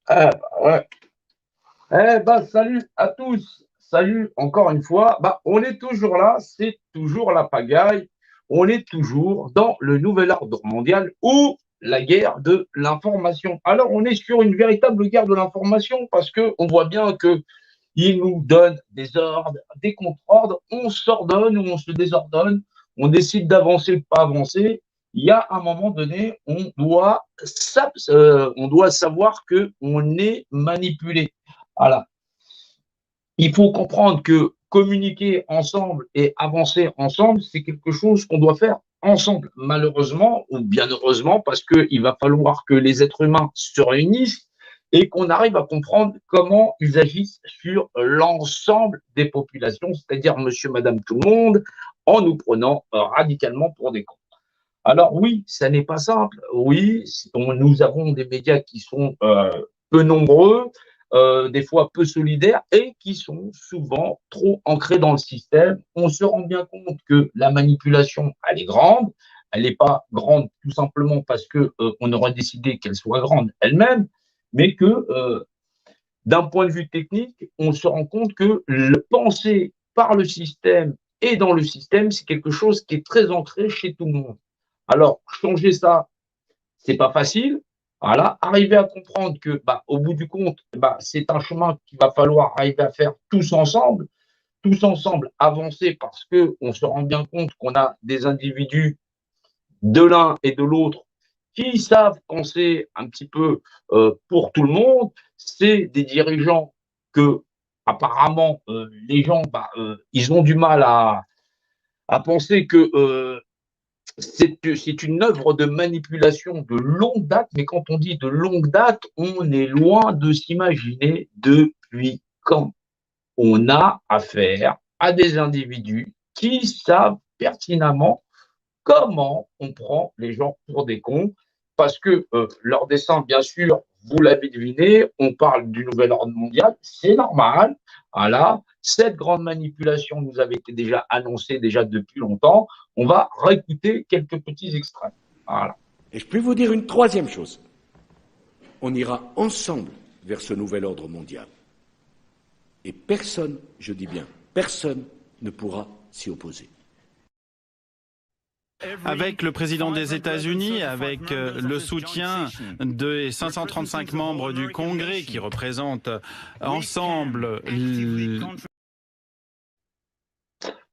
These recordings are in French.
Ah, ouais. Salut à tous. Salut encore une fois. On est toujours là, c'est toujours la pagaille. On est toujours dans le nouvel ordre mondial ou la guerre de l'information. Alors, on est sur une véritable guerre de l'information parce que on voit bien que ils nous donnent des ordres, des contre-ordres, on s'ordonne ou on se désordonne, on décide d'avancer ou de pas avancer. Il y a un moment donné, on doit savoir que on est manipulé. Voilà. Il faut comprendre que communiquer ensemble et avancer ensemble, c'est quelque chose qu'on doit faire ensemble. Malheureusement, ou bien heureusement, parce qu'il va falloir que les êtres humains se réunissent et qu'on arrive à comprendre comment ils agissent sur l'ensemble des populations, c'est-à-dire monsieur, madame, tout le monde, en nous prenant radicalement pour des cons. Alors oui, ça n'est pas simple. Oui, nous avons des médias qui sont peu nombreux, des fois peu solidaires et qui sont souvent trop ancrés dans le système. On se rend bien compte que la manipulation, elle est grande. Elle n'est pas grande tout simplement parce que on aurait décidé qu'elle soit grande elle-même, mais que d'un point de vue technique, on se rend compte que le penser par le système et dans le système, c'est quelque chose qui est très ancré chez tout le monde. Alors, changer ça, c'est pas facile. Voilà, arriver à comprendre que, au bout du compte, c'est un chemin qu'il va falloir arriver à faire tous ensemble avancer parce que on se rend bien compte qu'on a des individus de l'un et de l'autre qui savent penser un petit peu pour tout le monde. C'est des dirigeants que, apparemment, les gens, ils ont du mal à penser que c'est une œuvre de manipulation de longue date, mais quand on dit de longue date, on est loin de s'imaginer depuis quand on a affaire à des individus qui savent pertinemment comment on prend les gens pour des cons, parce que leur dessin, bien sûr, vous l'avez deviné, on parle du nouvel ordre mondial, c'est normal. Voilà, cette grande manipulation nous avait été déjà annoncée déjà depuis longtemps. On va réécouter quelques petits extraits. Voilà. Et je peux vous dire une troisième chose. On ira ensemble vers ce nouvel ordre mondial. Et personne, je dis bien, personne ne pourra s'y opposer. Avec le président des États-Unis, avec le soutien des 535 membres du Congrès qui représentent ensemble.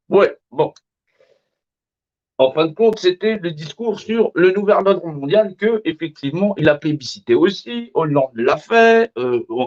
Ouais, bon. En fin de compte, c'était le discours sur le nouvel ordre mondial que, effectivement, il a plébiscité aussi. Hollande l'a fait,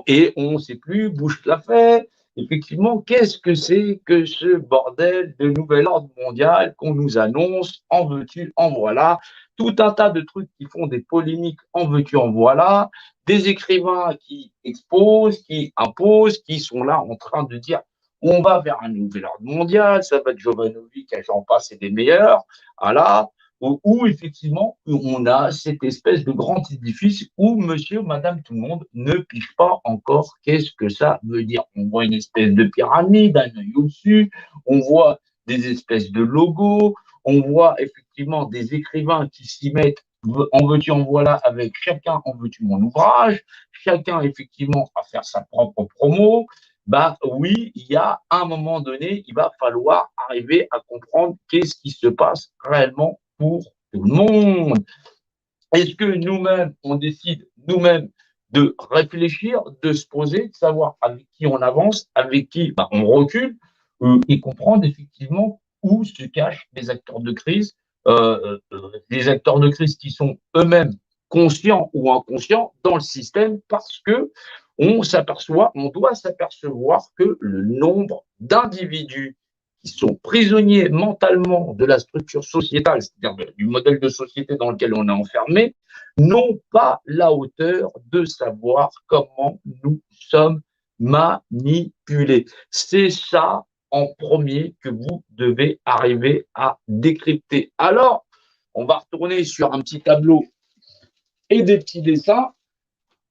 et on ne sait plus, Bush l'a fait. Effectivement, qu'est-ce que c'est que ce bordel de nouvel ordre mondial qu'on nous annonce, en veux-tu, en voilà, tout un tas de trucs qui font des polémiques, en veux-tu, en voilà, des écrivains qui exposent, qui imposent, qui sont là en train de dire on va vers un nouvel ordre mondial, ça va être Jovanovic, j'en passe, et des meilleurs. Voilà, où effectivement on a cette espèce de grand édifice où monsieur, madame, tout le monde ne piche pas encore qu'est-ce que ça veut dire. On voit une espèce de pyramide, un œil au-dessus, on voit des espèces de logos, on voit effectivement des écrivains qui s'y mettent en veux-tu, en voilà, avec chacun en veux-tu mon ouvrage, chacun effectivement à faire sa propre promo. Oui, il y a un moment donné, il va falloir arriver à comprendre qu'est-ce qui se passe réellement pour tout le monde. Est-ce que nous-mêmes, on décide nous-mêmes de réfléchir, de se poser, de savoir avec qui on avance, avec qui on recule, et comprendre effectivement où se cachent les acteurs de crise, des acteurs de crise qui sont eux-mêmes conscients ou inconscients dans le système parce que on doit s'apercevoir que le nombre d'individus qui sont prisonniers mentalement de la structure sociétale, c'est-à-dire du modèle de société dans lequel on est enfermé, n'ont pas la hauteur de savoir comment nous sommes manipulés. C'est ça en premier que vous devez arriver à décrypter. Alors, on va retourner sur un petit tableau et des petits dessins.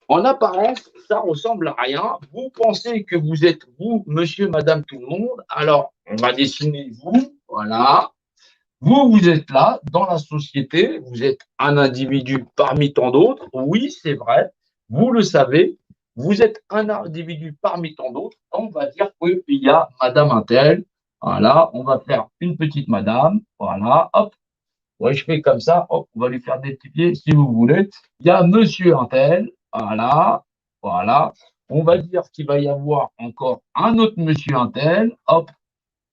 En apparence, ça ressemble à rien. Vous pensez que vous êtes vous, monsieur, madame, tout le monde. Alors, on va dessiner vous. Voilà. Vous, vous êtes là, dans la société. Vous êtes un individu parmi tant d'autres. Oui, c'est vrai. Vous le savez. vous êtes un individu parmi tant d'autres, on va dire qu'il y a madame Intel, voilà, on va faire une petite madame, voilà, hop, ouais, je fais comme ça, hop, on va lui faire des petits pieds si vous voulez. Il y a monsieur Intel, voilà, voilà. On va dire qu'il va y avoir encore un autre monsieur Intel, hop,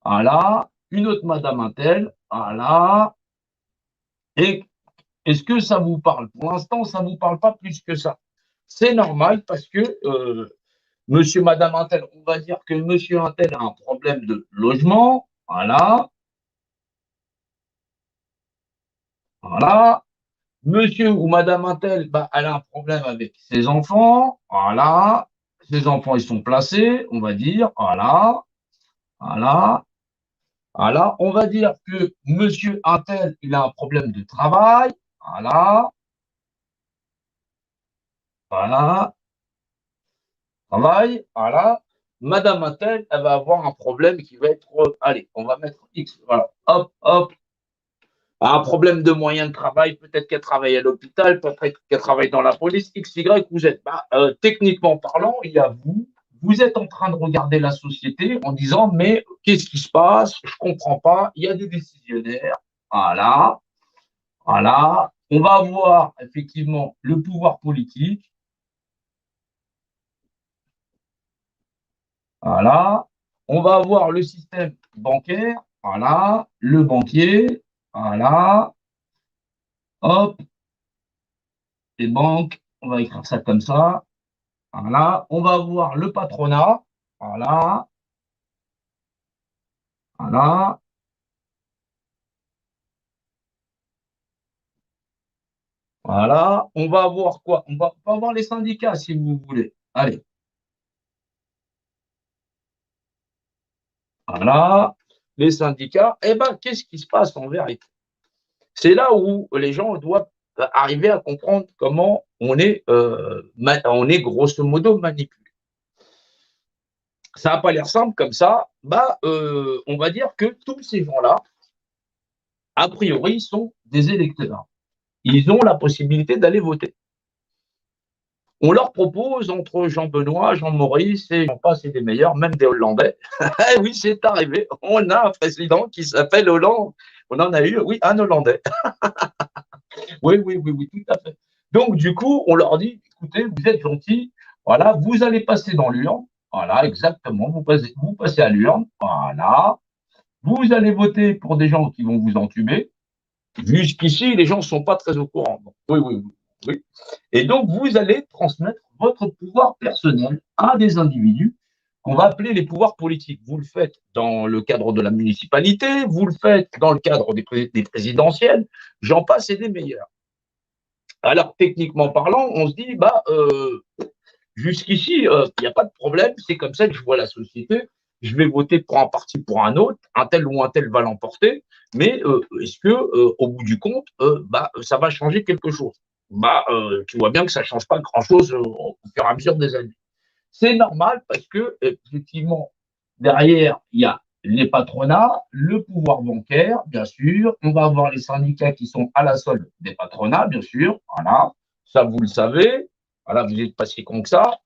voilà, une autre madame Intel, voilà. Et est-ce que ça vous parle? Pour l'instant, ça ne vous parle pas plus que ça. C'est normal parce que monsieur, madame Intel, on va dire que monsieur Intel a un problème de logement, voilà, voilà. Monsieur ou madame Intel, bah, elle a un problème avec ses enfants, voilà. Ses enfants, ils sont placés, on va dire, voilà, voilà, voilà. On va dire que monsieur Intel, il a un problème de travail, voilà, voilà, travail, voilà. Madame Intel, elle va avoir un problème qui va être, allez, on va mettre X, voilà, hop, hop, un problème de moyens de travail, peut-être qu'elle travaille à l'hôpital, peut-être qu'elle travaille dans la police, X, Y ou Z. Bah, techniquement parlant, il y a vous. Vous êtes en train de regarder la société en disant, mais qu'est-ce qui se passe? Je comprends pas. Il y a des décisionnaires. Voilà. Voilà. On va avoir effectivement le pouvoir politique. Voilà. On va avoir le système bancaire. Voilà. Le banquier. Voilà. Hop. Les banques. On va écrire ça comme ça. Voilà, on va voir le patronat. Voilà, voilà, voilà. On va voir quoi? On va voir les syndicats si vous voulez. Allez, voilà, les syndicats. Eh ben, qu'est-ce qui se passe en vérité? C'est là où les gens doivent arriver à comprendre comment on est grosso modo manipulé. Ça n'a pas l'air simple comme ça. Bah, on va dire que tous ces gens-là, a priori, sont des électeurs. Ils ont la possibilité d'aller voter. On leur propose entre Jean-Benoît, Jean-Maurice et j'en passe et des meilleurs, même des Hollandais. Eh oui, c'est arrivé. On a un président qui s'appelle Hollande. On en a eu, oui, un Hollandais. Oui, oui, oui, oui, tout à fait. Donc, du coup, on leur dit, écoutez, vous êtes gentils, voilà, vous allez passer dans l'urne. Voilà, exactement, vous passez à l'urne. Voilà. Vous allez voter pour des gens qui vont vous entuber. Jusqu'ici, les gens ne sont pas très au courant. Oui, oui, oui, oui. Et donc, vous allez transmettre votre pouvoir personnel à des individus qu'on va appeler les pouvoirs politiques. Vous le faites dans le cadre de la municipalité, vous le faites dans le cadre des présidentielles, j'en passe et des meilleurs. Alors, techniquement parlant, on se dit, bah, jusqu'ici, il n'y a pas de problème, c'est comme ça que je vois la société. Je vais voter pour un parti, pour un autre, un tel ou un tel va l'emporter, mais est-ce que, au bout du compte, bah, ça va changer quelque chose? Bah, tu vois bien que ça ne change pas grand-chose au fur et à mesure des années. C'est normal parce que, effectivement, derrière, il y a les patronats, le pouvoir bancaire, bien sûr. On va avoir les syndicats qui sont à la solde des patronats, bien sûr. Voilà, ça vous le savez. Voilà, vous n'êtes pas si con que ça.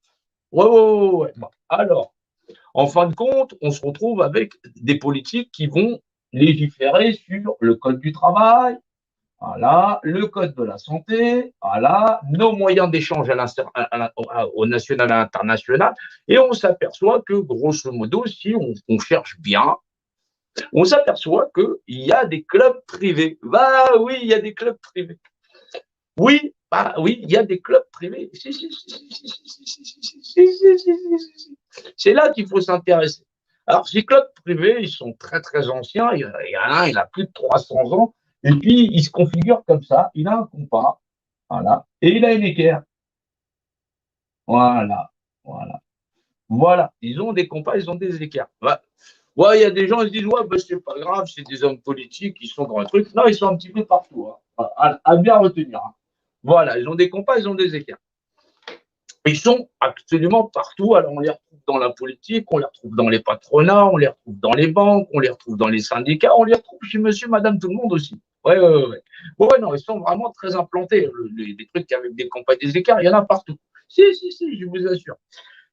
Ouais, ouais, ouais, ouais. Bon. Alors, en fin de compte, on se retrouve avec des politiques qui vont légiférer sur le code du travail, voilà, le code de la santé, voilà, nos moyens d'échange au national et à l'international. Et on s'aperçoit que, grosso modo, si on cherche bien, on s'aperçoit qu'il y a des clubs privés. Bah oui, il y a des clubs privés. Oui, bah oui, il y a des clubs privés. C'est là qu'il faut s'intéresser. Alors, ces clubs privés, ils sont très, très anciens. Il y en a un, il a plus de 300 ans. Et puis, il se configure comme ça. Il a un compas. Voilà. Et il a une équerre. Voilà. Voilà. Voilà. Ils ont des compas, ils ont des équerres. Ouais. Ouais, il y a des gens qui se disent, ouais, ben, c'est pas grave, c'est des hommes politiques, ils sont dans le truc. Non, ils sont un petit peu partout. Hein. À bien retenir. Hein. Voilà. Ils ont des compas, ils ont des équerres. Ils sont absolument partout. Alors, on les retrouve dans la politique, on les retrouve dans les patronats, on les retrouve dans les banques, on les retrouve dans les syndicats, on les retrouve chez monsieur, madame, tout le monde aussi. Ouais, ouais, ouais. Ouais, non, ils sont vraiment très implantés. Les trucs avec des compagnies des écarts, il y en a partout. Si, je vous assure.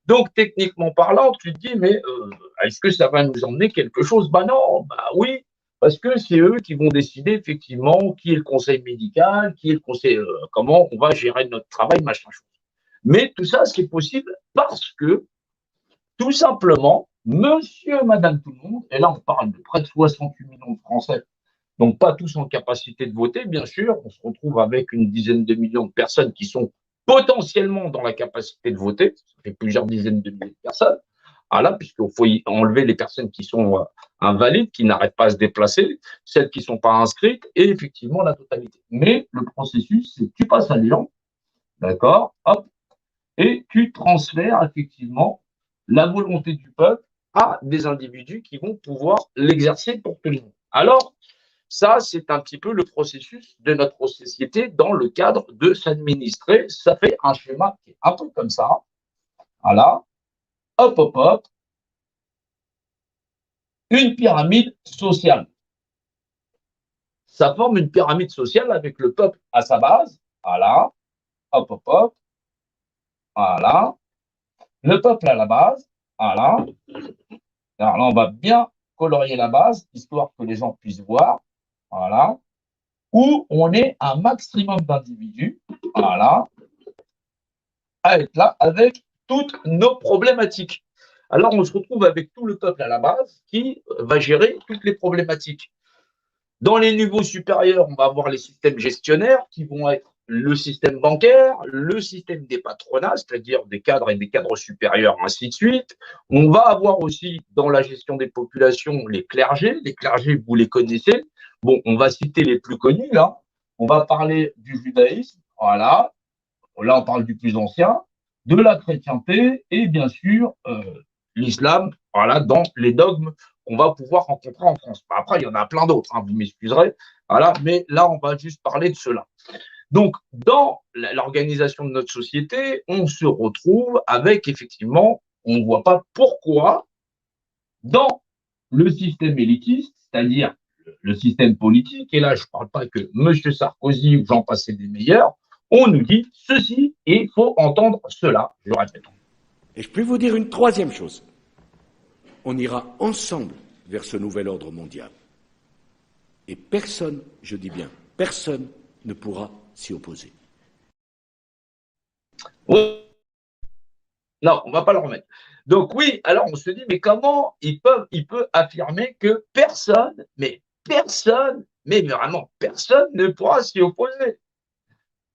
Donc, techniquement parlant, tu te dis, mais est-ce que ça va nous emmener quelque chose? Bah non, bah oui, parce que c'est eux qui vont décider effectivement qui est le conseil médical, qui est le conseil, comment on va gérer notre travail, machin chose. Mais tout ça, c'est possible parce que, tout simplement, monsieur, madame, tout le monde, et là on parle de près de 68 millions de Français, donc pas tous en capacité de voter, bien sûr, on se retrouve avec une dizaine de millions de personnes qui sont potentiellement dans la capacité de voter, ça fait plusieurs dizaines de milliers de personnes, voilà, puisqu'il faut enlever les personnes qui sont invalides, qui n'arrêtent pas à se déplacer, celles qui ne sont pas inscrites, et effectivement la totalité. Mais le processus, c'est que tu passes à l'urne, d'accord, hop, et tu transfères effectivement la volonté du peuple à des individus qui vont pouvoir l'exercer pour tout le monde. Alors, ça, c'est un petit peu le processus de notre société dans le cadre de s'administrer. Ça fait un schéma qui est un peu comme ça. Voilà. Hop, hop, hop. Une pyramide sociale. Ça forme une pyramide sociale avec le peuple à sa base. Voilà. Hop, hop, hop. Voilà. Le peuple à la base. Voilà. Alors là, on va bien colorier la base, histoire que les gens puissent voir. Voilà. Où on est un maximum d'individus. Voilà. À être là avec toutes nos problématiques. Alors, on se retrouve avec tout le peuple à la base qui va gérer toutes les problématiques. Dans les niveaux supérieurs, on va avoir les systèmes gestionnaires qui vont être le système bancaire, le système des patronats, c'est-à-dire des cadres et des cadres supérieurs, ainsi de suite. On va avoir aussi dans la gestion des populations les clergés. Les clergés, vous les connaissez. Bon, on va citer les plus connus. Hein. On va parler du judaïsme, voilà. Là, on parle du plus ancien, de la chrétienté et bien sûr l'islam, voilà, dans les dogmes qu'on va pouvoir rencontrer en France. Après, il y en a plein d'autres, hein, vous m'excuserez, voilà, mais là, on va juste parler de cela. Donc, dans l'organisation de notre société, on se retrouve avec, effectivement, on ne voit pas pourquoi, dans le système élitiste, c'est-à-dire le système politique, et là, je ne parle pas que M. Sarkozy ou j'en passais des meilleurs, on nous dit ceci et il faut entendre cela, je répète. Et je peux vous dire une troisième chose. On ira ensemble vers ce nouvel ordre mondial. Et personne, je dis bien, personne ne pourra s'y opposer. Oui. Non, on ne va pas le remettre. Donc oui, alors on se dit, mais comment il peut affirmer que personne, mais vraiment personne ne pourra s'y opposer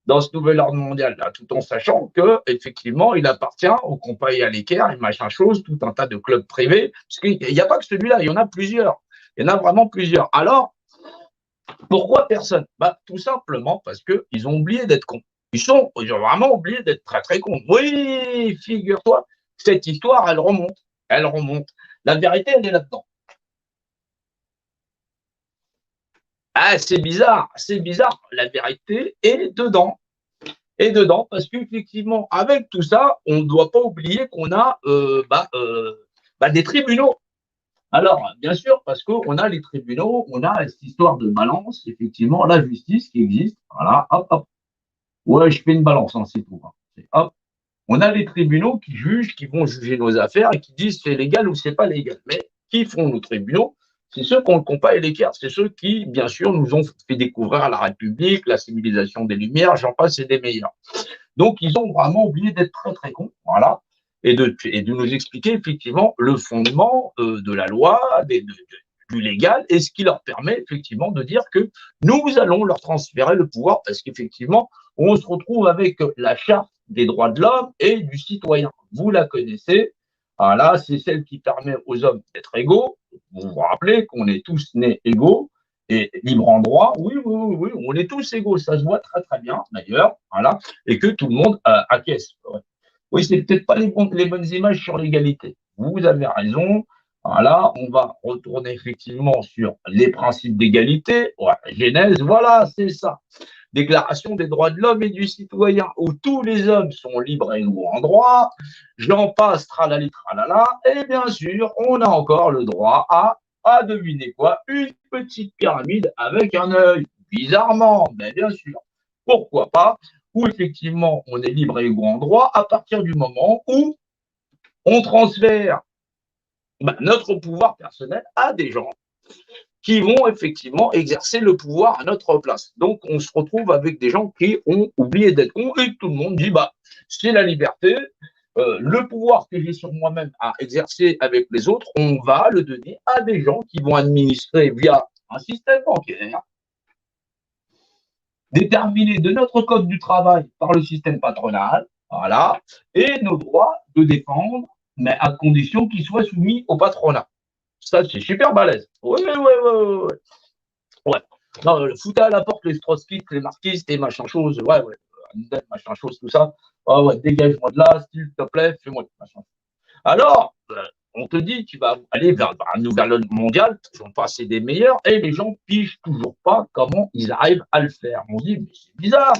dans ce nouvel ordre mondial, là, tout en sachant que effectivement, il appartient au Compas et à l'Équerre et machin chose, tout un tas de clubs privés, parce qu'il n'y a pas que celui-là, il y en a plusieurs. Il y en a vraiment plusieurs. Alors, pourquoi personne? Bah, tout simplement parce qu'ils ont oublié d'être cons. Ils ont vraiment oublié d'être très, très cons. Oui, figure-toi, cette histoire, elle remonte. Elle remonte. La vérité, elle est là-dedans. Ah, c'est bizarre, la vérité est dedans. Et dedans, parce qu'effectivement, avec tout ça, on ne doit pas oublier qu'on a des tribunaux. Alors, bien sûr, parce qu'on a les tribunaux, on a cette histoire de balance, effectivement, la justice qui existe. Voilà, hop, hop. Ouais, je fais une balance, hein, c'est tout. Hein. Hop. On a les tribunaux qui jugent, qui vont juger nos affaires et qui disent c'est légal ou c'est pas légal. Mais qui font nos tribunaux? C'est ceux qui ont le compas et l'équerre. C'est ceux qui, bien sûr, nous ont fait découvrir la République, la civilisation des Lumières, j'en passe, c'est des meilleurs. Donc, ils ont vraiment oublié d'être très, très cons. Voilà. Et de nous expliquer effectivement le fondement de la loi, du légal, et ce qui leur permet effectivement de dire que nous allons leur transférer le pouvoir, parce qu'effectivement, on se retrouve avec la charte des droits de l'homme et du citoyen. Vous la connaissez. Voilà, c'est celle qui permet aux hommes d'être égaux. Vous vous rappelez qu'on est tous nés égaux et libres en droit. Oui, on est tous égaux. Ça se voit très, très bien, d'ailleurs. Voilà. Et que tout le monde acquiesce. Ouais. Oui, c'est peut-être pas les bonnes images sur l'égalité. Vous avez raison. Voilà, on va retourner effectivement sur les principes d'égalité. Ouais, Genèse, voilà, c'est ça. Déclaration des droits de l'homme et du citoyen, où tous les hommes sont libres et égaux en droit. J'en passe, tralali, tralala. Et bien sûr, on a encore le droit à deviner quoi? Une petite pyramide avec un œil. Bizarrement, mais bien sûr. Pourquoi pas? où effectivement on est libre et égaux en droit à partir du moment où on transfère notre pouvoir personnel à des gens qui vont effectivement exercer le pouvoir à notre place. Donc, on se retrouve avec des gens qui ont oublié d'être cons et tout le monde dit, c'est la liberté, le pouvoir que j'ai sur moi-même à exercer avec les autres, on va le donner à des gens qui vont administrer via un système bancaire déterminé de notre code du travail par le système patronal, voilà, et nos droits de défendre, mais à condition qu'ils soient soumis au patronat. Ça, c'est super balèze. Oui. Ouais. Non, foutez à la porte les trotskistes, les marxistes et machin chose. Ouais. Machin chose, tout ça. Ouais, dégage-moi de là, s'il te plaît, fais-moi machin. Alors, on te dit, tu vas aller vers un nouvel ordre mondial, ils pas assez des meilleurs, et les gens pigent toujours pas comment ils arrivent à le faire. On se dit, mais c'est bizarre.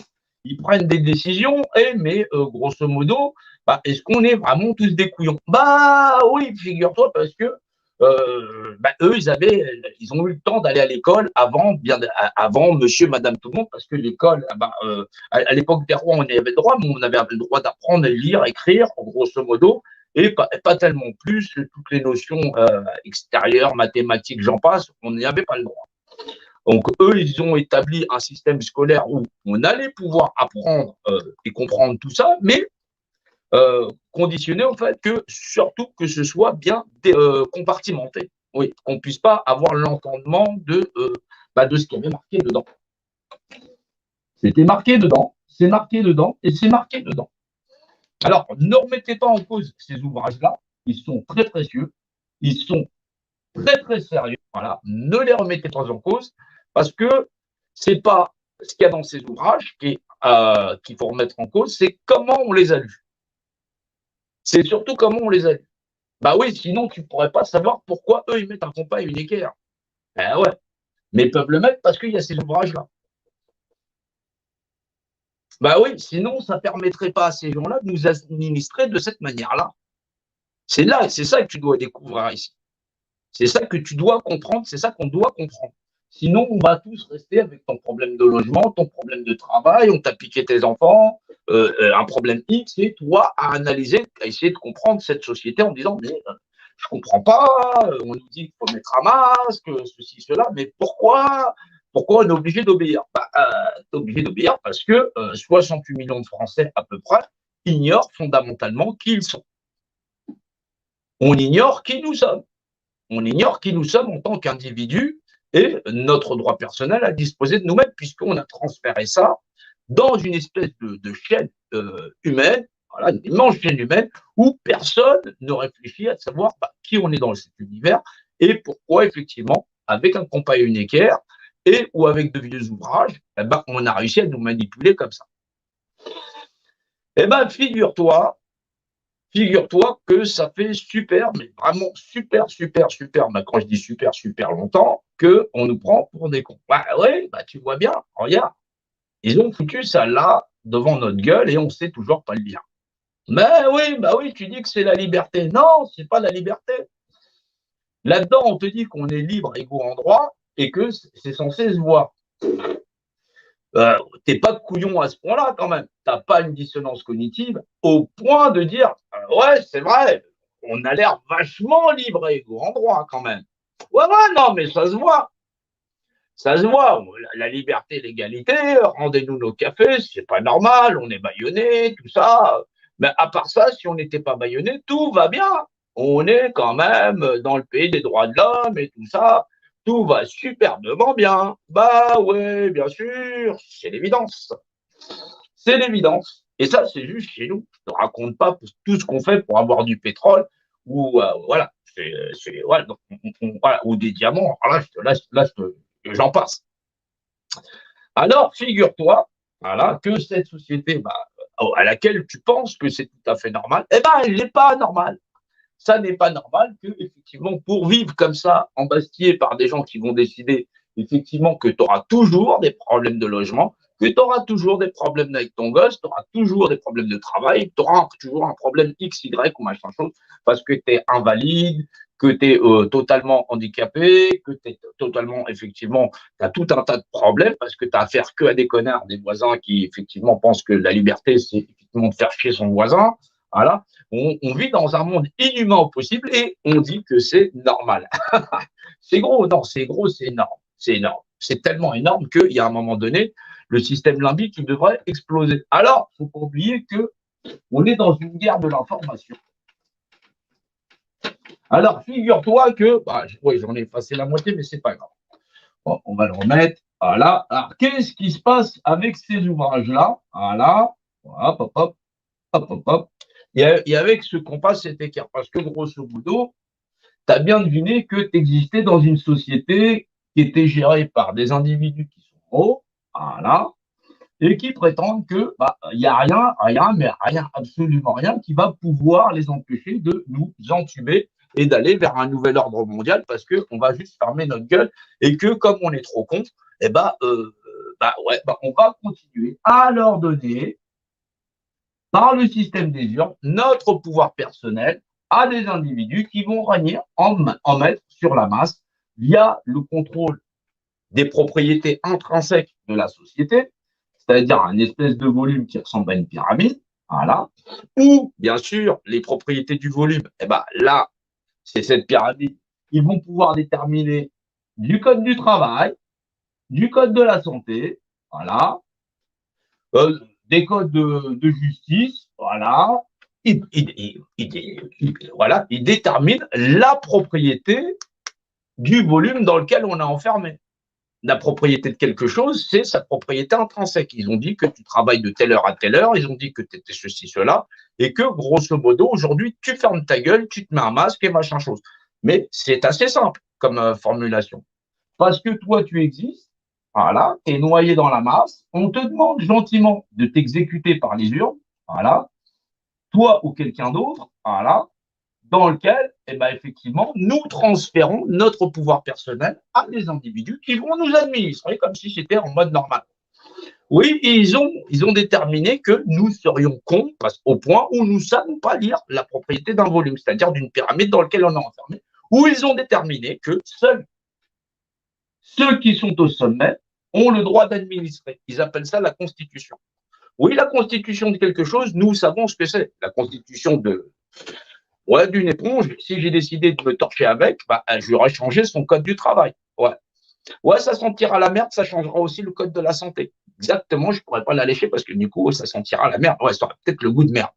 Ils prennent des décisions, mais grosso modo, est-ce qu'on est vraiment tous des couillons? Oui, figure-toi, parce que eux, ils ont eu le temps d'aller à l'école avant monsieur, madame, tout le monde, parce que l'école, à l'époque des rois, on y avait le droit, mais on avait le droit d'apprendre à lire, écrire, grosso modo, et pas tellement plus toutes les notions extérieures, mathématiques, j'en passe, on n'y avait pas le droit. Donc, eux, ils ont établi un système scolaire où on allait pouvoir apprendre et comprendre tout ça, mais conditionné en fait surtout que ce soit bien compartimenté. Oui, qu'on puisse pas avoir l'entendement de ce qui avait marqué dedans. C'était marqué dedans, c'est marqué dedans et c'est marqué dedans. Alors, ne remettez pas en cause ces ouvrages-là, ils sont très précieux, ils sont très très sérieux. Voilà, ne les remettez pas en cause parce que c'est pas ce qu'il y a dans ces ouvrages qu'il faut remettre en cause, c'est comment on les a lus. C'est surtout comment on les a lus. Oui, sinon tu ne pourrais pas savoir pourquoi eux ils mettent un compas et une équerre. Ouais, mais ils peuvent le mettre parce qu'il y a ces ouvrages-là. Oui, sinon ça ne permettrait pas à ces gens-là de nous administrer de cette manière-là. C'est ça que tu dois découvrir ici. C'est ça que tu dois comprendre, c'est ça qu'on doit comprendre. Sinon, on va tous rester avec ton problème de logement, ton problème de travail, on t'a piqué tes enfants, un problème X, et toi à analyser, à essayer de comprendre cette société en disant, mais je comprends pas, on nous dit qu'il faut mettre un masque, ceci, cela, mais pourquoi on est obligé d'obéir? T'es obligé d'obéir parce que 68 millions de Français à peu près ignorent fondamentalement qui ils sont. On ignore qui nous sommes. On ignore qui nous sommes en tant qu'individus et notre droit personnel à disposer de nous-mêmes, puisqu'on a transféré ça dans une espèce de chaîne humaine, voilà, une immense chaîne humaine, où personne ne réfléchit à savoir qui on est dans cet univers et pourquoi, effectivement, avec un compas et une équerre, ou avec de vieux ouvrages, on a réussi à nous manipuler comme ça. Figure-toi que ça fait super, mais vraiment super, quand je dis super longtemps, qu'on nous prend pour des cons. Tu vois bien, regarde, ils ont foutu ça là, devant notre gueule, et on sait toujours pas le lire. Oui, tu dis que c'est la liberté. Non, c'est pas la liberté. Là-dedans, on te dit qu'on est libre, égaux en droit, et que c'est censé se voir. T'es pas couillon à ce point-là quand même. T'as pas une dissonance cognitive au point de dire ouais, c'est vrai, on a l'air vachement libre et égaux en droit quand même. Ouais, non, mais ça se voit. Ça se voit. La liberté, l'égalité, rendez-nous nos cafés, c'est pas normal, on est bâillonné, tout ça. Mais à part ça, si on n'était pas bâillonné, tout va bien. On est quand même dans le pays des droits de l'homme et tout ça. Tout va superbement bien. Ouais, bien sûr, c'est l'évidence. C'est l'évidence. Et ça, c'est juste chez nous. Je ne te raconte pas tout ce qu'on fait pour avoir du pétrole ou voilà, voilà, ou des diamants. Alors là, j'en passe. Alors, figure-toi voilà, que cette société à laquelle tu penses que c'est tout à fait normal, elle n'est pas normale. Ça n'est pas normal que, effectivement, pour vivre comme ça, embastillé par des gens qui vont décider, effectivement, que tu auras toujours des problèmes de logement, que tu auras toujours des problèmes avec ton gosse, tu auras toujours des problèmes de travail, tu auras toujours un problème X, Y ou machin chose, parce que tu es invalide, que tu es totalement handicapé, que tu es totalement, effectivement, tu as tout un tas de problèmes parce que tu as affaire que à des connards, des voisins qui, effectivement, pensent que la liberté, c'est effectivement de faire chier son voisin. Voilà. On vit dans un monde inhumain au possible et on dit que c'est normal. C'est gros, non, c'est gros, c'est énorme. C'est énorme. C'est tellement énorme qu'il y a un moment donné, le système limbique, il devrait exploser. Alors, il ne faut pas oublier qu'on est dans une guerre de l'information. Alors, figure-toi que, oui, j'en ai effacé la moitié, mais c'est pas grave. Bon, on va le remettre. Voilà. Alors, qu'est-ce qui se passe avec ces ouvrages-là? Voilà. Hop, hop, hop, hop, hop, hop. Et avec ce compas, cet écart. Parce que, grosso modo, tu as bien deviné que tu existais dans une société qui était gérée par des individus qui sont hauts, voilà, et qui prétendent que il n'y a rien, absolument rien qui va pouvoir les empêcher de nous entuber et d'aller vers un nouvel ordre mondial parce qu'on va juste fermer notre gueule et que comme on est trop con, on va continuer à leur donner par le système des urnes notre pouvoir personnel à des individus qui vont régner en maître sur la masse via le contrôle des propriétés intrinsèques de la société, c'est-à-dire un espèce de volume qui ressemble à une pyramide, voilà, ou bien sûr les propriétés du volume, là, c'est cette pyramide, ils vont pouvoir déterminer du code du travail, du code de la santé, voilà, des codes de justice, voilà, voilà, il détermine la propriété du volume dans lequel on est enfermé. La propriété de quelque chose, c'est sa propriété intrinsèque. Ils ont dit que tu travailles de telle heure à telle heure, ils ont dit que tu étais ceci, cela, et que, grosso modo, aujourd'hui, tu fermes ta gueule, tu te mets un masque et machin chose. Mais c'est assez simple comme formulation. Parce que toi, tu existes, voilà, tu es noyé dans la masse, on te demande gentiment de t'exécuter par les urnes, voilà, toi ou quelqu'un d'autre, voilà, dans lequel, effectivement, nous transférons notre pouvoir personnel à des individus qui vont nous administrer comme si c'était en mode normal. Oui, ils ont déterminé que nous serions cons au point où nous ne savons pas lire la propriété d'un volume, c'est-à-dire d'une pyramide dans laquelle on est enfermé, où ils ont déterminé que seuls ceux qui sont au sommet ont le droit d'administrer. Ils appellent ça la Constitution. Oui, la Constitution de quelque chose, nous savons ce que c'est. La Constitution d'une éponge, si j'ai décidé de me torcher avec, je lui aurais changé son code du travail. Ouais, ça sentira la merde, ça changera aussi le code de la santé. Exactement, je ne pourrais pas la lécher parce que du coup, ça sentira la merde. Ouais, ça aura peut-être le goût de merde.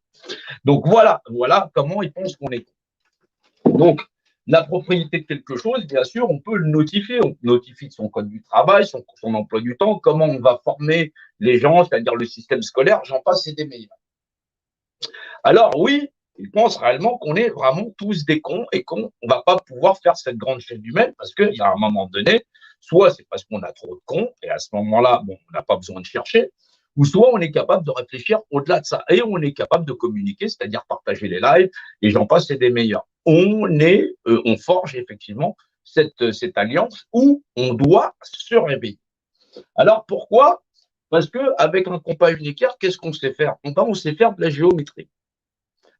Donc voilà comment ils pensent qu'on est. Donc, la propriété de quelque chose, bien sûr, on peut le notifier. On notifie son code du travail, son emploi du temps, comment on va former les gens, c'est-à-dire le système scolaire, j'en passe, c'est des meilleurs. Alors oui, ils pensent réellement qu'on est vraiment tous des cons et qu'on ne va pas pouvoir faire cette grande chaîne humaine parce qu'il y a un moment donné, soit c'est parce qu'on a trop de cons et à ce moment-là, on n'a pas besoin de chercher, ou soit on est capable de réfléchir au-delà de ça et on est capable de communiquer, c'est-à-dire partager les lives et j'en passe, c'est des meilleurs. On forge effectivement cette alliance où on doit se réveiller. Alors pourquoi? Parce qu'avec un compas unitaire, qu'est-ce qu'on sait faire? On sait faire de la géométrie.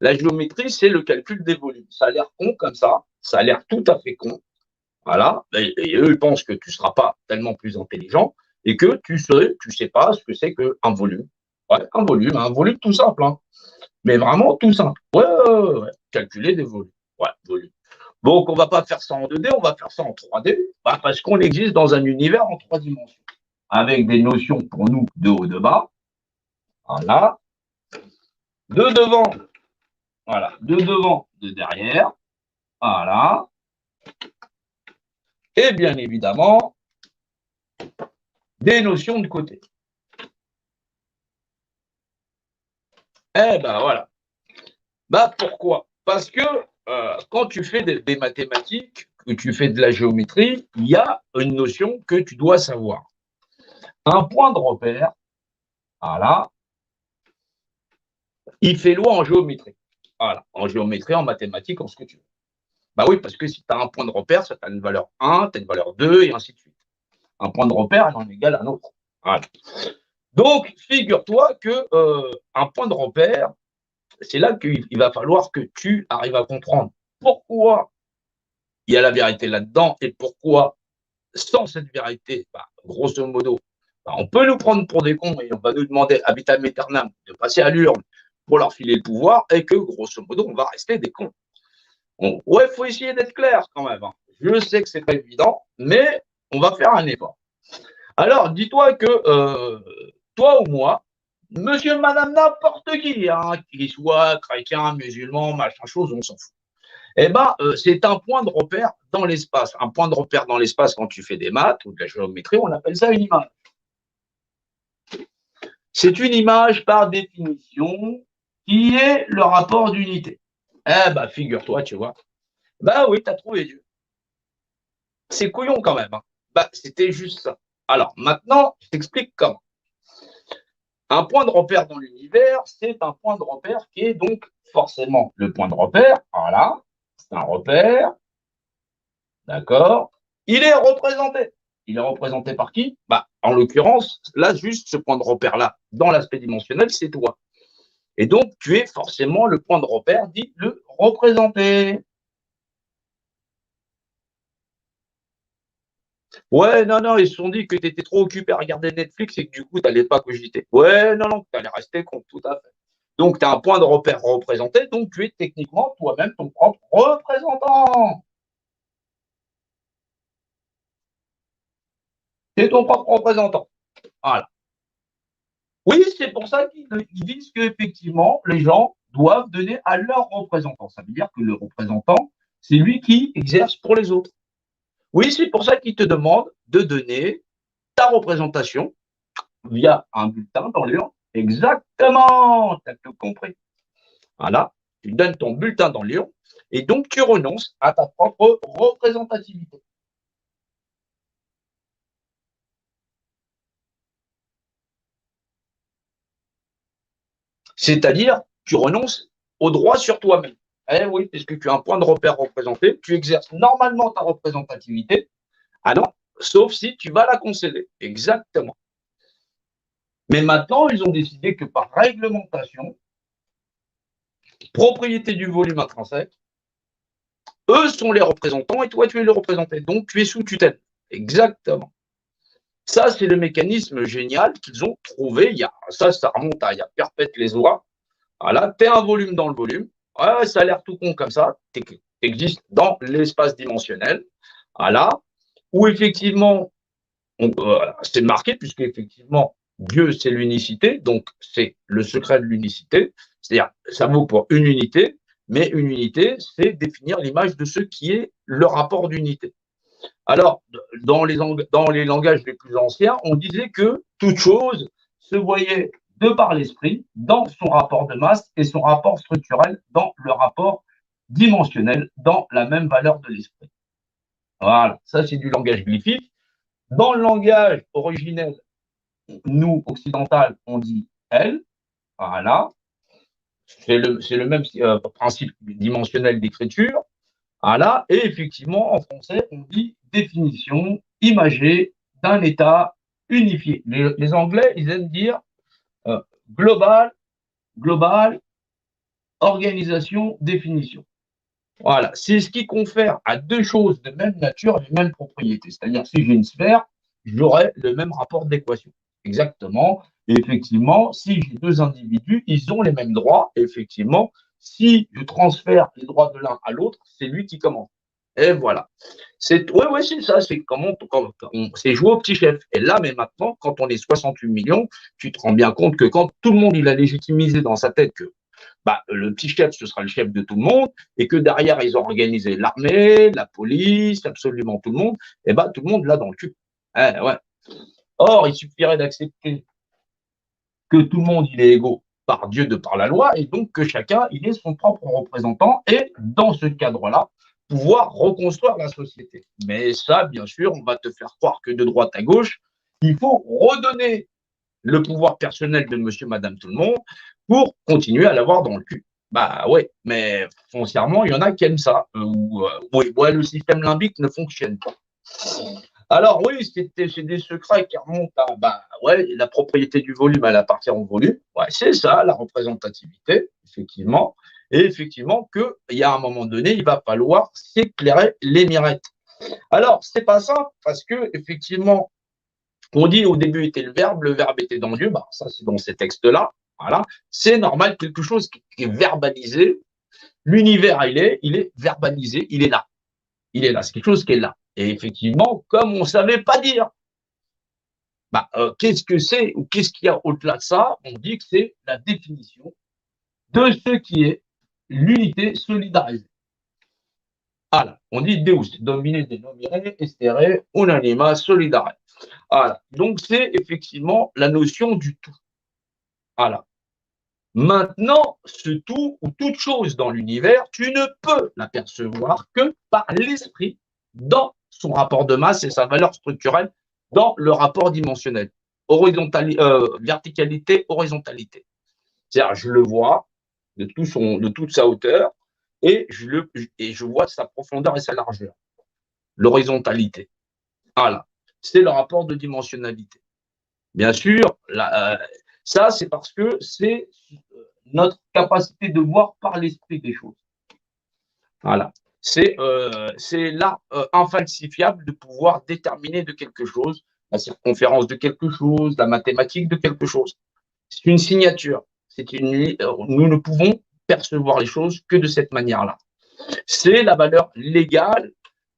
La géométrie, c'est le calcul des volumes. Ça a l'air con comme ça a l'air tout à fait con. Voilà. Et eux, ils pensent que tu ne seras pas tellement plus intelligent et que tu sais pas ce que c'est qu'un volume. Ouais, un volume tout simple, hein. Mais vraiment tout simple. Ouais. Calculer des volumes. Ouais, volume. Donc, on ne va pas faire ça en 2D, on va faire ça en 3D, parce qu'on existe dans un univers en 3 dimensions, avec des notions pour nous de haut, de bas. Voilà. De devant. Voilà, de devant, de derrière. Voilà. Et bien évidemment, des notions de côté. Voilà. Pourquoi? Parce que quand tu fais des mathématiques, que tu fais de la géométrie, il y a une notion que tu dois savoir. Un point de repère, voilà, il fait loi en géométrie. Voilà, en géométrie, en mathématiques, en ce que tu veux. Oui, parce que si tu as un point de repère, ça a une valeur 1, tu as une valeur 2, et ainsi de suite. Un point de repère, il en égale un autre. Voilà. Donc, figure-toi qu'un point de repère, c'est là qu'il va falloir que tu arrives à comprendre pourquoi il y a la vérité là-dedans. Et pourquoi, sans cette vérité, grosso modo, on peut nous prendre pour des cons et on va nous demander à vitam aeternam de passer à l'urne pour leur filer le pouvoir et que, grosso modo, on va rester des cons. Bon, ouais, il faut essayer d'être clair quand même. Je sais que c'est pas évident, mais on va faire un effort. Alors, dis-toi que toi ou moi, monsieur, madame, n'importe qui, qu'il soit chrétien, musulman, machin chose, on s'en fout. Eh ben, c'est un point de repère dans l'espace. Un point de repère dans l'espace, quand tu fais des maths ou de la géométrie, on appelle ça une image. C'est une image par définition qui est le rapport d'unité. Eh ben, figure-toi, tu vois. Ben oui, tu as trouvé Dieu. C'est couillon quand même. C'était juste ça. Alors, maintenant, je t'explique comment. Un point de repère dans l'univers, c'est un point de repère qui est donc forcément le point de repère. Voilà, c'est un repère. D'accord. Il est représenté. Il est représenté par qui? En l'occurrence, là, juste ce point de repère-là, dans l'aspect dimensionnel, c'est toi. Et donc, tu es forcément le point de repère dit le représenté. Ouais, non, ils se sont dit que tu étais trop occupé à regarder Netflix et que du coup, tu n'allais pas cogiter. Ouais, non, tu allais rester compte, tout à fait. Donc, tu as un point de repère représenté, donc tu es techniquement toi-même ton propre représentant. C'est ton propre représentant. Voilà. Oui, c'est pour ça qu'ils disent qu'effectivement, les gens doivent donner à leur représentant. Ça veut dire que le représentant, c'est lui qui exerce pour les autres. Oui, c'est pour ça qu'ils te demandent de donner ta représentation via un bulletin dans l'urne. Exactement, tu as tout compris. Voilà, tu donnes ton bulletin dans l'urne et donc tu renonces à ta propre représentativité. C'est-à-dire, tu renonces au droit sur toi-même. Eh oui, puisque tu as un point de repère représenté, tu exerces normalement ta représentativité. Ah non, sauf si tu vas la concéder. Exactement. Mais maintenant, ils ont décidé que par réglementation, propriété du volume intrinsèque, eux sont les représentants et toi, tu es le représenté. Donc, tu es sous tutelle. Exactement. Ça, c'est le mécanisme génial qu'ils ont trouvé. Ça remonte à il y a perpète les oies. Voilà, tu es un volume dans le volume. Ouais, ça a l'air tout con comme ça. Tu existes dans l'espace dimensionnel. Voilà. Où effectivement, c'est marqué, puisque effectivement, Dieu, c'est l'unicité. Donc, c'est le secret de l'unicité. C'est-à-dire, ça vaut pour une unité. Mais une unité, c'est définir l'image de ce qui est le rapport d'unité. Alors, dans les langages les plus anciens, on disait que toute chose se voyait de par l'esprit dans son rapport de masse et son rapport structurel dans le rapport dimensionnel, dans la même valeur de l'esprit. Voilà, ça c'est du langage glyphique. Dans le langage originel, nous, occidental, on dit elle. Voilà, c'est le même principe dimensionnel d'écriture. Voilà. Et effectivement, en français, on dit définition imagée d'un état unifié. Les Anglais, ils aiment dire global, organisation, définition. Voilà. C'est ce qui confère à deux choses de même nature les mêmes propriétés. C'est-à-dire, si j'ai une sphère, j'aurai le même rapport d'équation. Exactement. Et effectivement, si j'ai deux individus, ils ont les mêmes droits. Et effectivement, si je transfère les droits de l'un à l'autre, c'est lui qui commence. Et voilà. C'est ça. C'est comment c'est jouer au petit chef. Et là, mais maintenant, quand on est 68 millions, tu te rends bien compte que quand tout le monde il a légitimisé dans sa tête que le petit chef, ce sera le chef de tout le monde, et que derrière, ils ont organisé l'armée, la police, absolument tout le monde, et tout le monde là dans le cul. Ouais. Or, il suffirait d'accepter que tout le monde il est égaux par Dieu de par la loi, et donc que chacun il est son propre représentant, et dans ce cadre-là, pouvoir reconstruire la société. Mais ça, bien sûr, on va te faire croire que de droite à gauche, il faut redonner le pouvoir personnel de monsieur, madame, tout le monde pour continuer à l'avoir dans le cul. Ouais, mais foncièrement, il y en a qui aiment ça, le système limbique ne fonctionne pas. Alors oui, c'est des secrets qui remontent à bah, ouais, la propriété du volume, elle appartient au volume. Ouais, c'est ça, la représentativité, effectivement. Et effectivement, qu'il y a un moment donné, il va falloir s'éclairer les mirettes. Alors, c'est pas simple, parce que effectivement, on dit au début était le verbe était dans Dieu, bah, ça c'est dans ces textes-là. Voilà. C'est normal, quelque chose qui est verbalisé. L'univers, il est verbalisé, il est là. Il est là, c'est quelque chose qui est là. Et effectivement, comme on ne savait pas dire, bah, qu'est-ce que c'est ou qu'est-ce qu'il y a au-delà de ça? On dit que c'est la définition de ce qui est l'unité solidarisée. Voilà, on dit Deus, domine, denomine, estere, unanima, solidare. Voilà, donc c'est effectivement la notion du tout. Voilà. Maintenant, ce tout ou toute chose dans l'univers, tu ne peux l'apercevoir que par l'esprit dans son rapport de masse et sa valeur structurelle dans le rapport dimensionnel. Verticalité, horizontalité. C'est-à-dire, je le vois de toute sa hauteur et je vois sa profondeur et sa largeur. L'horizontalité. Voilà. C'est le rapport de dimensionnalité. Bien sûr, ça, c'est parce que c'est notre capacité de voir par l'esprit des choses. Voilà. C'est l'art infalsifiable de pouvoir déterminer de quelque chose, la circonférence de quelque chose, la mathématique de quelque chose. C'est une signature. Nous ne pouvons percevoir les choses que de cette manière-là. C'est la valeur légale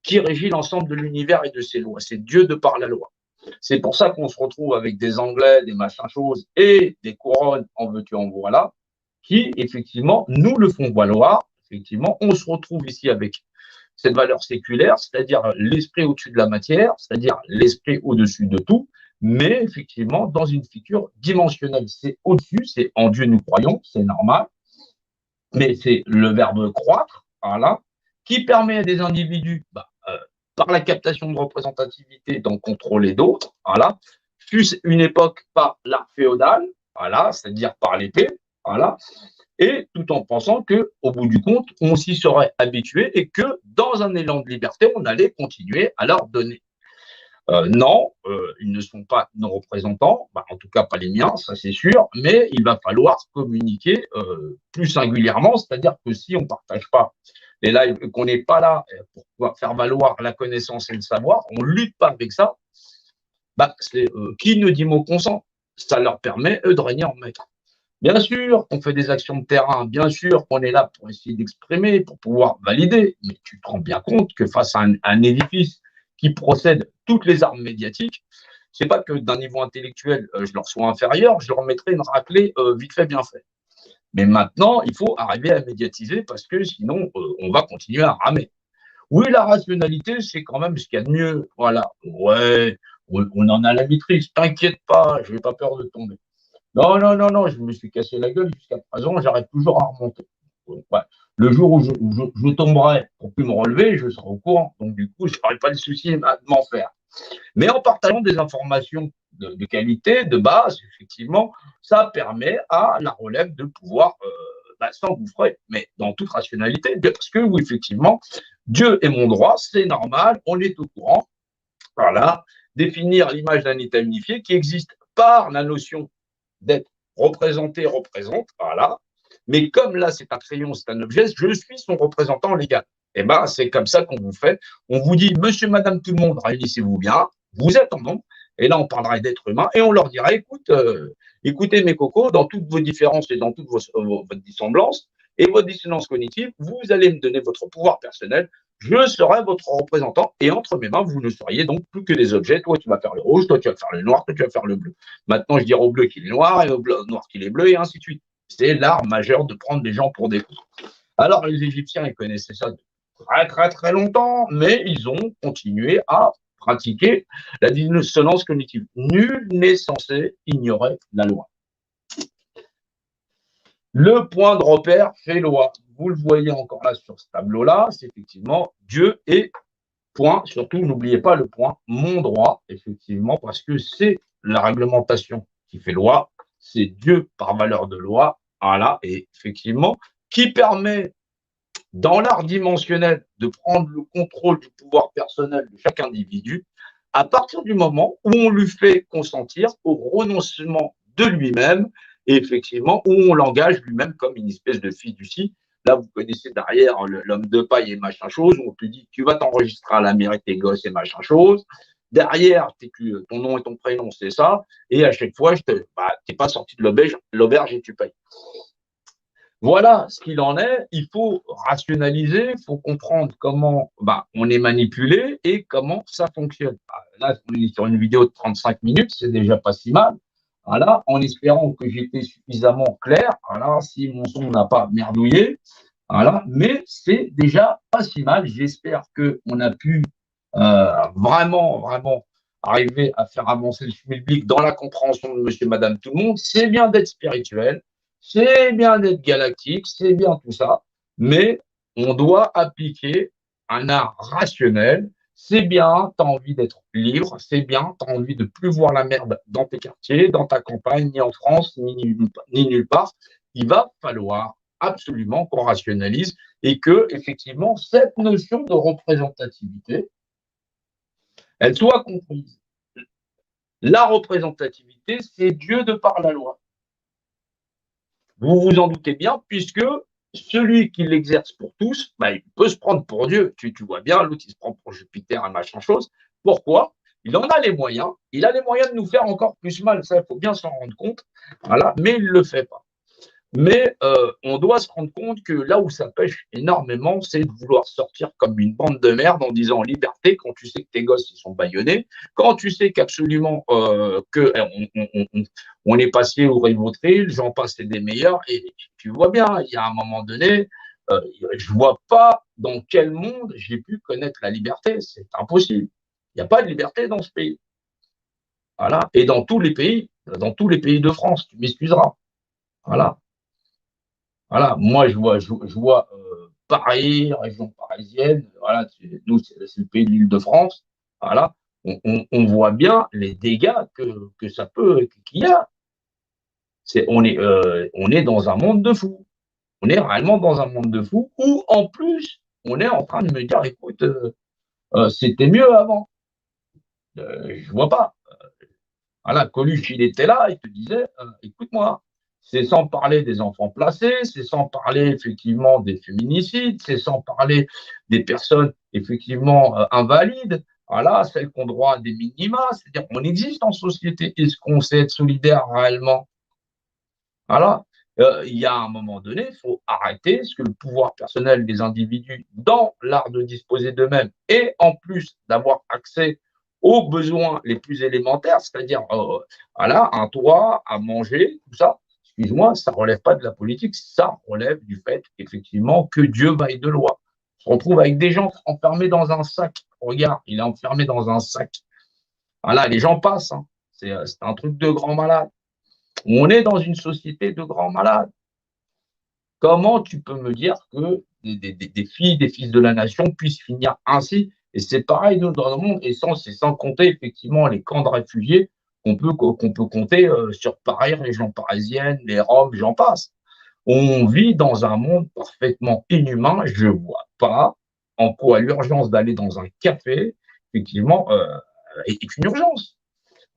qui régit l'ensemble de l'univers et de ses lois. C'est Dieu de par la loi. C'est pour ça qu'on se retrouve avec des Anglais, des machins choses et des couronnes en veux-tu en voilà, qui effectivement nous le font valoir. Effectivement, on se retrouve ici avec cette valeur séculaire, c'est-à-dire l'esprit au-dessus de la matière, c'est-à-dire l'esprit au-dessus de tout, mais effectivement dans une figure dimensionnelle. C'est au-dessus, c'est en Dieu nous croyons, c'est normal, mais c'est le verbe croître, voilà, qui permet à des individus, par la captation de représentativité, d'en contrôler d'autres, voilà, fût-ce une époque par l'art féodal, voilà, c'est-à-dire par l'épée, voilà, et tout en pensant que, au bout du compte, on s'y serait habitué et que, dans un élan de liberté, on allait continuer à leur donner. Non, ils ne sont pas nos représentants, en tout cas pas les miens, ça c'est sûr, mais il va falloir communiquer plus singulièrement, c'est-à-dire que si on ne partage pas les lives, qu'on n'est pas là pour pouvoir faire valoir la connaissance et le savoir, on ne lutte pas avec ça, c'est qui ne dit mot consent, ça leur permet, eux, de régner en maître. Bien sûr qu'on fait des actions de terrain, bien sûr qu'on est là pour essayer d'exprimer, pour pouvoir valider, mais tu te rends bien compte que face à un édifice qui procède toutes les armes médiatiques, c'est pas que d'un niveau intellectuel, je leur sois inférieur, je leur mettrai une raclée vite fait, bien fait. Mais maintenant, il faut arriver à médiatiser parce que sinon, on va continuer à ramer. Oui, la rationalité, c'est quand même ce qu'il y a de mieux. Voilà. Ouais, on en a la maîtrise. T'inquiète pas, je n'ai pas peur de tomber. Non, non, non, non, je me suis cassé la gueule jusqu'à présent, j'arrive toujours à remonter. Donc, ouais. Le jour où je tomberai pour plus me relever, je serai au courant. Donc, du coup, je n'aurai pas de souci à m'en faire. Mais en partageant des informations de qualité, de base, effectivement, ça permet à la relève de pouvoir s'engouffrer, mais dans toute rationalité, parce que, oui, effectivement, Dieu est mon droit, c'est normal, on est au courant. Voilà, définir l'image d'un état unifié qui existe par la notion d'être représenté, représente, voilà. Mais comme là, c'est un crayon, c'est un objet, je suis son représentant légal. Et c'est comme ça qu'on vous fait. On vous dit, monsieur, madame, tout le monde, réunissez-vous bien, vous êtes en nombre. Et là, on parlerait d'êtres humains et on leur dirait, écoutez mes cocos, dans toutes vos différences et dans toute votre dissemblance et votre dissonance cognitive, vous allez me donner votre pouvoir personnel, je serai votre représentant et entre mes mains, vous ne seriez donc plus que des objets. Toi, tu vas faire le rouge, toi, tu vas faire le noir, toi, tu vas faire le bleu. Maintenant, je dirais au bleu qu'il est noir et au noir qu'il est bleu et ainsi de suite. C'est l'art majeur de prendre les gens pour des fous. Alors, les Égyptiens, ils connaissaient ça très, très, très longtemps, mais ils ont continué à pratiquer la dissonance cognitive. Nul n'est censé ignorer la loi. Le point de repère fait loi. Vous le voyez encore là sur ce tableau-là, c'est effectivement Dieu et point, surtout n'oubliez pas le point, mon droit, effectivement, parce que c'est la réglementation qui fait loi, c'est Dieu par valeur de loi, voilà, et effectivement, qui permet dans l'art dimensionnel de prendre le contrôle du pouvoir personnel de chaque individu, à partir du moment où on lui fait consentir au renoncement de lui-même, et effectivement, où on l'engage lui-même comme une espèce de fiducie. Là, vous connaissez derrière l'homme de paille et machin chose, où on te dit, tu vas t'enregistrer à la mairie de tes gosses et machin chose. Derrière, ton nom et ton prénom, c'est ça. Et à chaque fois, t'es pas sorti de l'auberge et tu payes. Voilà ce qu'il en est. Il faut rationaliser, il faut comprendre comment on est manipulé et comment ça fonctionne. Là, on est sur une vidéo de 35 minutes, c'est déjà pas si mal. Voilà, en espérant que j'étais suffisamment clair. Voilà, si mon son n'a pas merdouillé. Voilà, mais c'est déjà pas si mal. J'espère qu'on a pu vraiment arriver à faire avancer le public dans la compréhension de monsieur, madame, tout le monde. C'est bien d'être spirituel, c'est bien d'être galactique, c'est bien tout ça, mais on doit appliquer un art rationnel. C'est bien, tu as envie d'être libre, c'est bien, tu as envie de plus voir la merde dans tes quartiers, dans ta campagne, ni en France, ni nulle part. Il va falloir absolument qu'on rationalise et que, effectivement, cette notion de représentativité, elle soit comprise. La représentativité, c'est Dieu de par la loi. Vous vous en doutez bien, puisque celui qui l'exerce pour tous, il peut se prendre pour Dieu. Tu vois bien, l'autre, il se prend pour Jupiter, un machin chose. Pourquoi? Il en a les moyens. Il a les moyens de nous faire encore plus mal. Ça, il faut bien s'en rendre compte. Voilà, mais il ne le fait pas. Mais on doit se rendre compte que là où ça pêche énormément, c'est de vouloir sortir comme une bande de merde en disant liberté quand tu sais que tes gosses ils sont bâillonnés, quand tu sais qu'absolument on est passé au Rivotril, j'en passe c'est des meilleurs, et tu vois bien, il y a un moment donné, je vois pas dans quel monde j'ai pu connaître la liberté, c'est impossible. Il n'y a pas de liberté dans ce pays. Voilà. Et dans tous les pays de France, tu m'excuseras. Voilà. Voilà, moi je vois Paris, région parisienne, voilà, nous c'est le pays de l'Île-de-France, voilà, on voit bien les dégâts que ça peut, qu'il y a. On est dans un monde de fous. On est réellement dans un monde de fous où en plus on est en train de me dire écoute, c'était mieux avant. Je vois pas. Voilà, Coluche, il était là, il te disait, écoute-moi, c'est sans parler des enfants placés, c'est sans parler effectivement des féminicides, c'est sans parler des personnes effectivement invalides, voilà, celles qui ont droit à des minima, c'est-à-dire qu'on existe en société, est-ce qu'on sait être solidaire réellement? Voilà, il y a un moment donné, il faut arrêter ce que le pouvoir personnel des individus dans l'art de disposer d'eux-mêmes et en plus d'avoir accès aux besoins les plus élémentaires, c'est-à-dire voilà, un toit, à manger, tout ça, excuse-moi, ça ne relève pas de la politique, ça relève du fait effectivement que Dieu vaille de loi. On se retrouve avec des gens enfermés dans un sac. Regarde, il est enfermé dans un sac. Voilà, les gens passent. Hein. C'est un truc de grand malade. On est dans une société de grands malades. Comment tu peux me dire que des filles, des fils de la nation puissent finir ainsi? Et c'est pareil dans le monde, et c'est sans compter effectivement les camps de réfugiés qu'on peut compter sur Paris, région parisienne, les Roms, j'en passe. On vit dans un monde parfaitement inhumain. Je ne vois pas en quoi l'urgence d'aller dans un café, effectivement, est une urgence.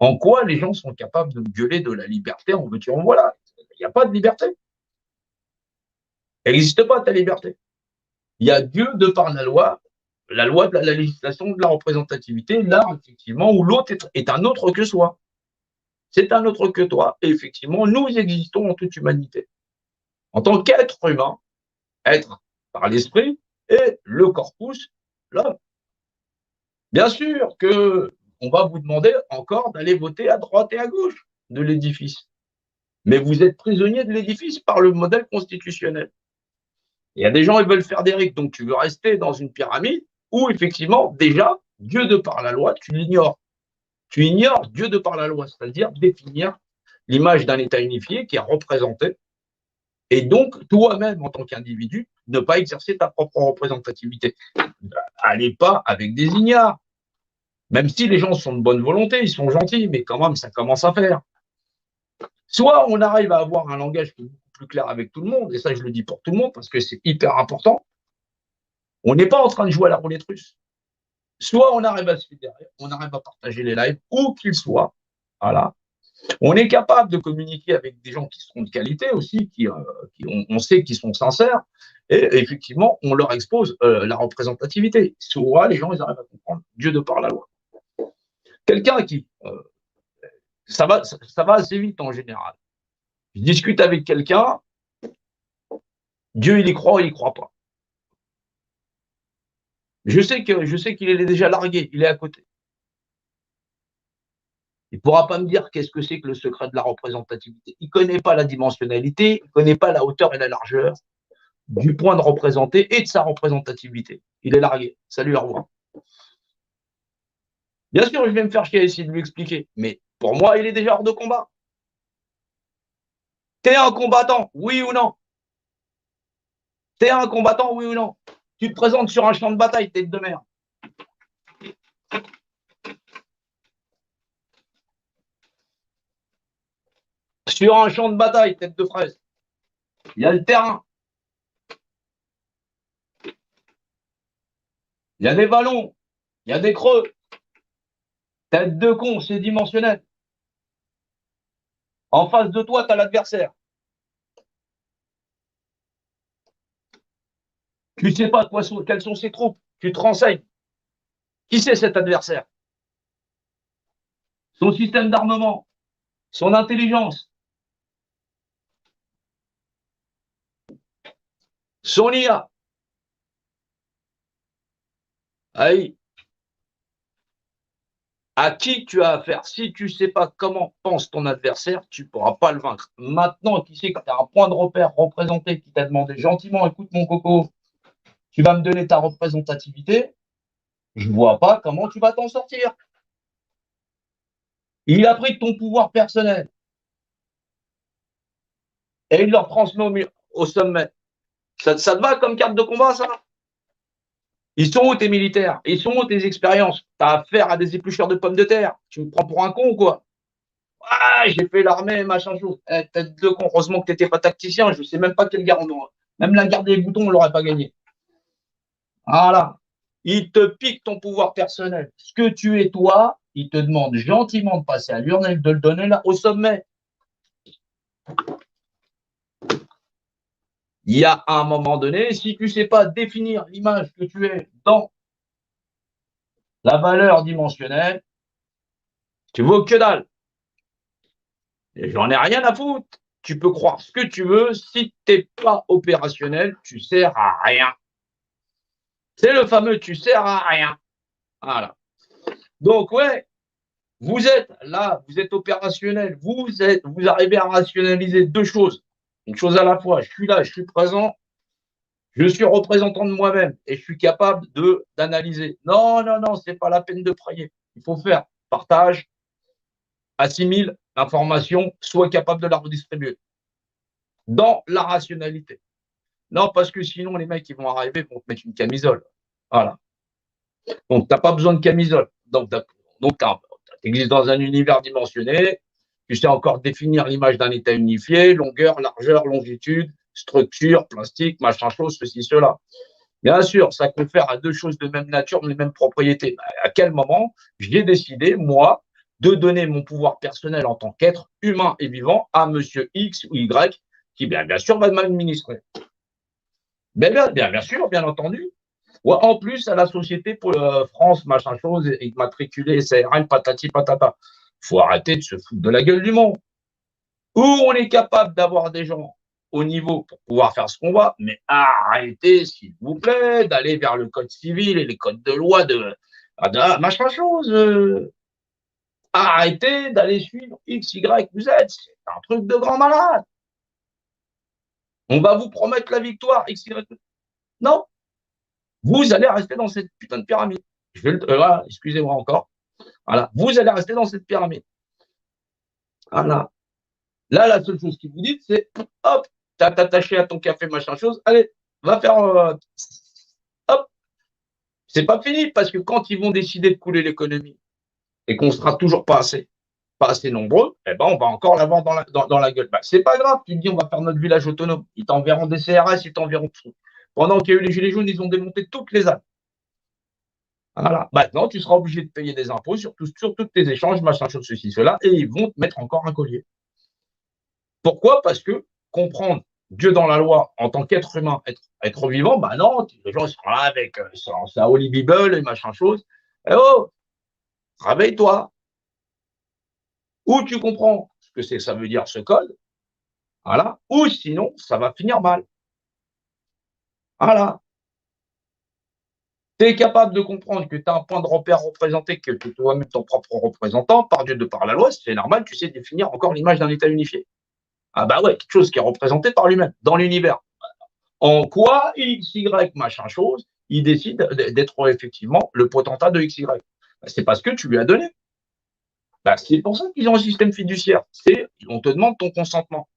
En quoi les gens sont capables de violer de la liberté en veux-tu en voilà. Il n'y a pas de liberté. Elle n'existe pas ta liberté. Il y a Dieu de par la loi de la législation, de la représentativité, là, effectivement, où l'autre est un autre que soi. C'est un autre que toi. Et effectivement, nous existons en toute humanité. En tant qu'être humain, être par l'esprit et le corpus, l'homme. Bien sûr qu'on va vous demander encore d'aller voter à droite et à gauche de l'édifice. Mais vous êtes prisonnier de l'édifice par le modèle constitutionnel. Il y a des gens qui veulent faire des règles, donc tu veux rester dans une pyramide où, effectivement, déjà, Dieu de par la loi, tu l'ignores. Tu ignores Dieu de par la loi, c'est-à-dire définir l'image d'un État unifié qui est représenté, et donc, toi-même, en tant qu'individu, ne pas exercer ta propre représentativité. Allez pas avec des ignares. Même si les gens sont de bonne volonté, ils sont gentils, mais quand même, ça commence à faire. Soit on arrive à avoir un langage qui est beaucoup plus clair avec tout le monde, et ça, je le dis pour tout le monde, parce que c'est hyper important. On n'est pas en train de jouer à la roulette russe. Soit on arrive à se fédérer, on arrive à partager les lives, où qu'ils soient. Voilà. On est capable de communiquer avec des gens qui seront de qualité aussi, on sait qu'ils sont sincères, et effectivement, on leur expose la représentativité. Soit les gens, ils arrivent à comprendre Dieu de par la loi. Quelqu'un qui, ça va assez vite en général. Je discute avec quelqu'un, Dieu, il y croit ou il y croit pas. Je sais qu'il est déjà largué, il est à côté. Il ne pourra pas me dire qu'est-ce que c'est que le secret de la représentativité. Il ne connaît pas la dimensionnalité, il ne connaît pas la hauteur et la largeur du point de représenter et de sa représentativité. Il est largué. Salut, au revoir. Bien sûr, je vais me faire chier à essayer de lui expliquer, mais pour moi, il est déjà hors de combat. T'es un combattant, oui ou non? T'es un combattant, oui ou non? Tu te présentes sur un champ de bataille, tête de merde. Sur un champ de bataille, tête de fraise. Il y a le terrain. Il y a des vallons. Il y a des creux. Tête de con, c'est dimensionnel. En face de toi, tu as l'adversaire. Tu ne sais pas quelles sont ses troupes. Tu te renseignes. Qui c'est cet adversaire? Son système d'armement, son intelligence, son IA. Aïe. À qui tu as affaire? Si tu ne sais pas comment pense ton adversaire, tu ne pourras pas le vaincre. Maintenant, qui sait que tu as un point de repère représenté qui t'a demandé gentiment, écoute mon coco, tu vas me donner ta représentativité, je ne vois pas comment tu vas t'en sortir. Il a pris ton pouvoir personnel et il le transmet au sommet. Ça te va comme carte de combat, ça? Ils sont où tes militaires? Ils sont où tes expériences? Tu as affaire à des éplucheurs de pommes de terre. Tu me prends pour un con ou quoi? Ah, j'ai fait l'armée, machin chose. Tête de con, heureusement que tu n'étais pas tacticien. Je ne sais même pas quelle guerre on aura. Même la guerre des boutons, on ne l'aurait pas gagnée. Voilà. Il te pique ton pouvoir personnel. Ce que tu es toi, il te demande gentiment de passer à l'urne et de le donner là au sommet. Il y a un moment donné, si tu ne sais pas définir l'image que tu es dans la valeur dimensionnelle, tu vaux que dalle. J'en ai rien à foutre. Tu peux croire ce que tu veux. Si tu n'es pas opérationnel, tu ne sers à rien. C'est le fameux tu sers à rien. Voilà. Donc, ouais, vous êtes là, vous êtes opérationnel. Vous arrivez à rationaliser deux choses. Une chose à la fois. Je suis là, je suis présent. Je suis représentant de moi-même et je suis capable d'analyser. Non, non, non, c'est pas la peine de prier. Il faut faire partage, assimile l'information, sois capable de la redistribuer dans la rationalité. Non, parce que sinon, les mecs, ils vont arriver, ils vont te mettre une camisole. Voilà. Donc, tu n'as pas besoin de camisole. Donc tu existes dans un univers dimensionné. Tu sais encore définir l'image d'un état unifié, longueur, largeur, longitude, structure, plastique, machin chose, ceci, cela. Bien sûr, ça confère à deux choses de même nature, mais les mêmes propriétés. À quel moment j'ai décidé, moi, de donner mon pouvoir personnel en tant qu'être humain et vivant à monsieur X ou Y, qui bien sûr va m'administrer. Bien sûr, bien entendu. Ouais, en plus, à la société pour France, machin chose, et matriculé CRM, patati patata. Faut arrêter de se foutre de la gueule du monde. Où on est capable d'avoir des gens au niveau pour pouvoir faire ce qu'on va, mais arrêtez, s'il vous plaît, d'aller vers le code civil et les codes de loi de machin chose. Arrêtez d'aller suivre X, Y, Z. C'est un truc de grand malade. On va vous promettre la victoire, X, Y. Non, vous allez rester dans cette putain de pyramide. Voilà, excusez-moi encore. Voilà, vous allez rester dans cette pyramide. Voilà. Là, la seule chose qu'ils vous dites, c'est hop, t'as attaché à ton café, machin chose, allez, va faire. Hop, c'est pas fini, parce que quand ils vont décider de couler l'économie et qu'on sera toujours pas assez nombreux, eh ben, on va encore l'avoir dans la gueule. Ben, c'est pas grave, tu te dis, on va faire notre village autonome. Ils t'enverront des CRS, ils t'enverront tout. Pendant qu'il y a eu les Gilets jaunes, ils ont démonté toutes les âmes. Voilà. Maintenant, tu seras obligé de payer des impôts sur tous tes échanges, machin, chose, ceci, cela, et ils vont te mettre encore un collier. Pourquoi? Parce que comprendre Dieu dans la loi en tant qu'être humain, être vivant, bah non, les gens sont là avec sa Holy Bible et machin chose. Eh oh, réveille-toi. Ou tu comprends ce que c'est, ça veut dire ce code, voilà, ou sinon, ça va finir mal. Voilà. Tu es capable de comprendre que tu as un point de repère représenté, que tu es toi-même ton propre représentant, par Dieu de par la loi, c'est normal, tu sais définir encore l'image d'un état unifié. Ah bah ouais, quelque chose qui est représenté par lui-même, dans l'univers. En quoi X, Y, machin chose, il décide d'être effectivement le potentat de X, Y. C'est parce que tu lui as donné. Bah, c'est pour ça qu'ils ont un système fiduciaire. On te demande ton consentement.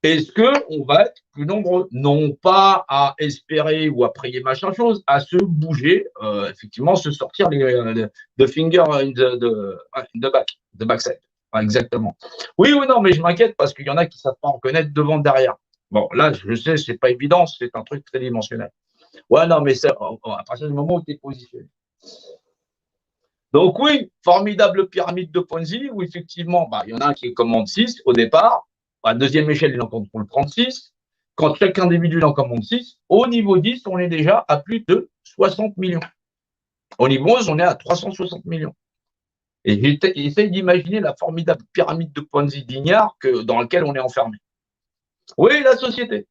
Est-ce qu'on va être plus nombreux? Non pas à espérer ou à prier machin chose, à se bouger, effectivement, se sortir the finger in the back, the backside. Exactement. Oui ou non, mais je m'inquiète parce qu'il y en a qui ne savent pas en connaître devant, derrière. Bon, là, je sais, c'est pas évident, c'est un truc très dimensionnel. Ouais, non, mais à partir du moment où tu es positionné. Donc oui, formidable pyramide de Ponzi où effectivement, bah, il y en a un qui commande 6 au départ. À deuxième échelle, il en contrôle 36. Quand chaque individu en commande 6, au niveau 10, on est déjà à plus de 60 millions. Au niveau 11, on est à 360 millions. Et j'essaie d'imaginer la formidable pyramide de Ponzi d'ignare dans laquelle on est enfermé. Oui, la société.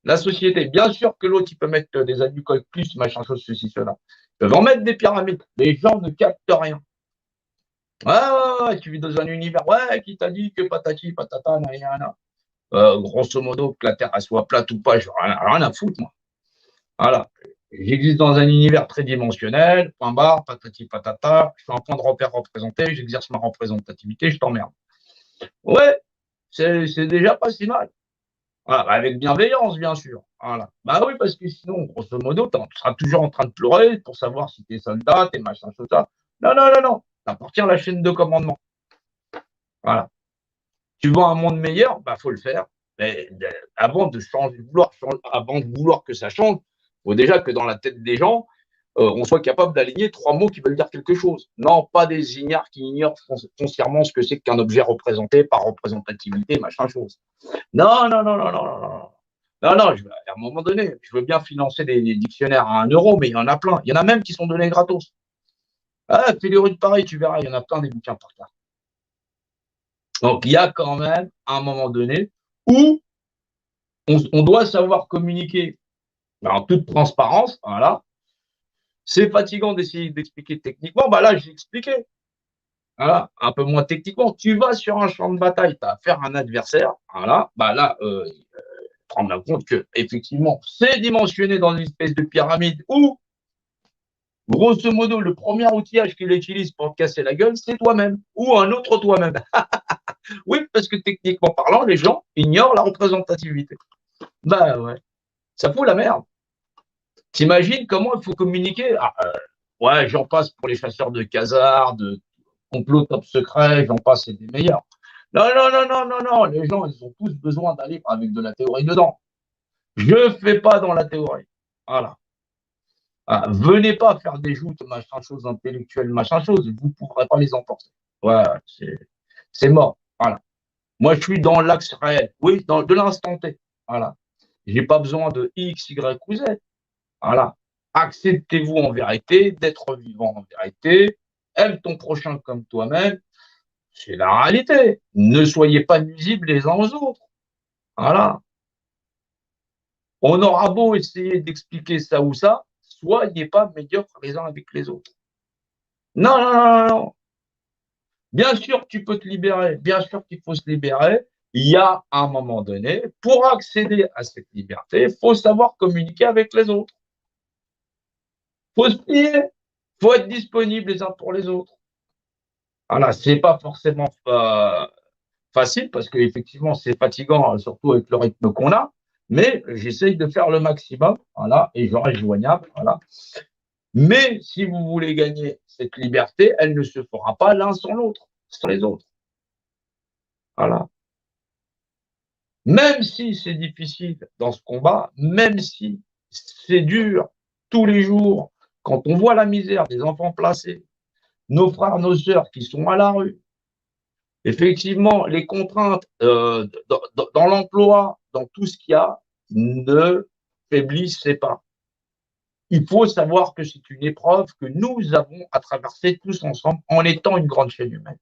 La société, bien sûr que l'autre, il peut mettre des allucols plus, machin chose, ceci, cela. Ils peuvent en mettre des pyramides. Les gens ne captent rien. Ouais, tu vis dans un univers, ouais, qui t'a dit que patati, patata, nanana. Grosso modo, que la Terre elle soit plate ou pas, j'en ai rien à foutre, moi. Voilà. J'existe dans un univers très dimensionnel, point barre, patati, patata. Je suis un point de repère représenté, j'exerce ma représentativité, je t'emmerde. Ouais, c'est déjà pas si mal. Voilà, avec bienveillance, bien sûr. Voilà. Bah oui, parce que sinon, grosso modo, tu seras toujours en train de pleurer pour savoir si t'es soldat, t'es machin, tout ça. Non, non, non, non. T'appartiens à la chaîne de commandement. Voilà. Tu veux un monde meilleur, bah faut le faire. Mais avant de avant de vouloir que ça change, il faut déjà que dans la tête des gens, on soit capable d'aligner 3 mots qui veulent dire quelque chose. Non, pas des ignares qui ignorent foncièrement ce que c'est qu'un objet représenté par représentativité, machin chose. Non, non, non, non, non, non, non. Non, non, à un moment donné, je veux bien financer des dictionnaires à 1 euro, mais il y en a plein. Il y en a même qui sont donnés gratos. Ah, fais les rues de Paris, tu verras, il y en a plein des bouquins par carte. Donc, il y a quand même un moment donné où on doit savoir communiquer en toute transparence. Voilà. C'est fatigant d'essayer d'expliquer techniquement. Bah là, j'ai expliqué. Voilà. Un peu moins techniquement. Tu vas sur un champ de bataille, tu as affaire à un adversaire. Voilà. Bah là, prendre compte que effectivement, c'est dimensionné dans une espèce de pyramide où, grosso modo, le premier outillage qu'il utilise pour te casser la gueule, c'est toi-même ou un autre toi-même. Oui, parce que techniquement parlant, les gens ignorent la représentativité. Bah ouais, ça fout la merde. T'imagines comment il faut communiquer? Ouais, j'en passe pour les chasseurs de casards, de complot top secret, j'en passe, c'est des meilleurs. Non, non, non, non, non, non, les gens, ils ont tous besoin d'un livre avec de la théorie dedans. Je fais pas dans la théorie. Voilà. Venez pas faire des joutes, machin chose intellectuelle, machin chose, vous ne pourrez pas les emporter. Ouais, c'est mort. Voilà. Moi, je suis dans l'axe réel. Oui, de l'instant T. Voilà. J'ai pas besoin de X, Y ou Z. Voilà. Acceptez-vous en vérité, d'être vivant en vérité. Aime ton prochain comme toi-même. C'est la réalité. Ne soyez pas nuisibles les uns aux autres. Voilà. On aura beau essayer d'expliquer ça ou ça, soyez pas médiocres les uns avec les autres. Non, non, non, non. Bien sûr que tu peux te libérer. Bien sûr qu'il faut se libérer. Il y a un moment donné, pour accéder à cette liberté, il faut savoir communiquer avec les autres. Il faut se plier. Il faut être disponible les uns pour les autres. Voilà, c'est pas forcément facile parce qu'effectivement, c'est fatigant, surtout avec le rythme qu'on a. Mais j'essaye de faire le maximum, voilà, et je reste joignable, voilà. Mais si vous voulez gagner cette liberté, elle ne se fera pas l'un sans l'autre, sans les autres. Voilà. Même si c'est difficile dans ce combat, même si c'est dur tous les jours, quand on voit la misère des enfants placés, nos frères, nos sœurs qui sont à la rue, effectivement, les contraintes dans l'emploi, dans tout ce qu'il y a, ne faiblissez pas. Il faut savoir que c'est une épreuve que nous avons à traverser tous ensemble en étant une grande chaîne humaine.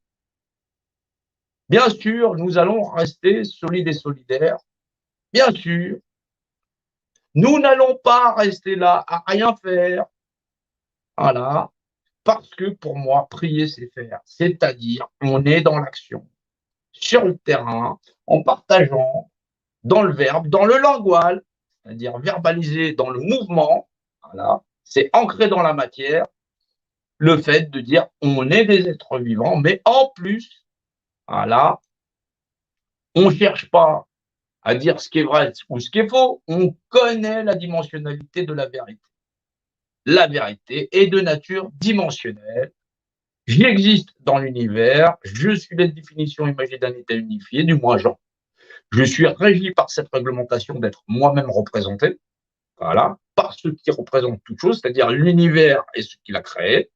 Bien sûr, nous allons rester solides et solidaires. Bien sûr, nous n'allons pas rester là à rien faire. Voilà. Parce que pour moi, prier, c'est faire. C'est-à-dire, on est dans l'action, sur le terrain, en partageant, dans le verbe, dans le lingual, c'est-à-dire verbaliser dans le mouvement. Voilà. C'est ancré dans la matière, le fait de dire on est des êtres vivants, mais en plus, voilà, on ne cherche pas à dire ce qui est vrai ou ce qui est faux, on connaît la dimensionnalité de la vérité. La vérité est de nature dimensionnelle. J'existe dans l'univers, je suis la définition imagée d'un état unifié, du moins Jean. Je suis régi par cette réglementation d'être moi-même représenté, voilà, par ce qui représente toute chose, c'est-à-dire l'univers et ce qu'il a créé.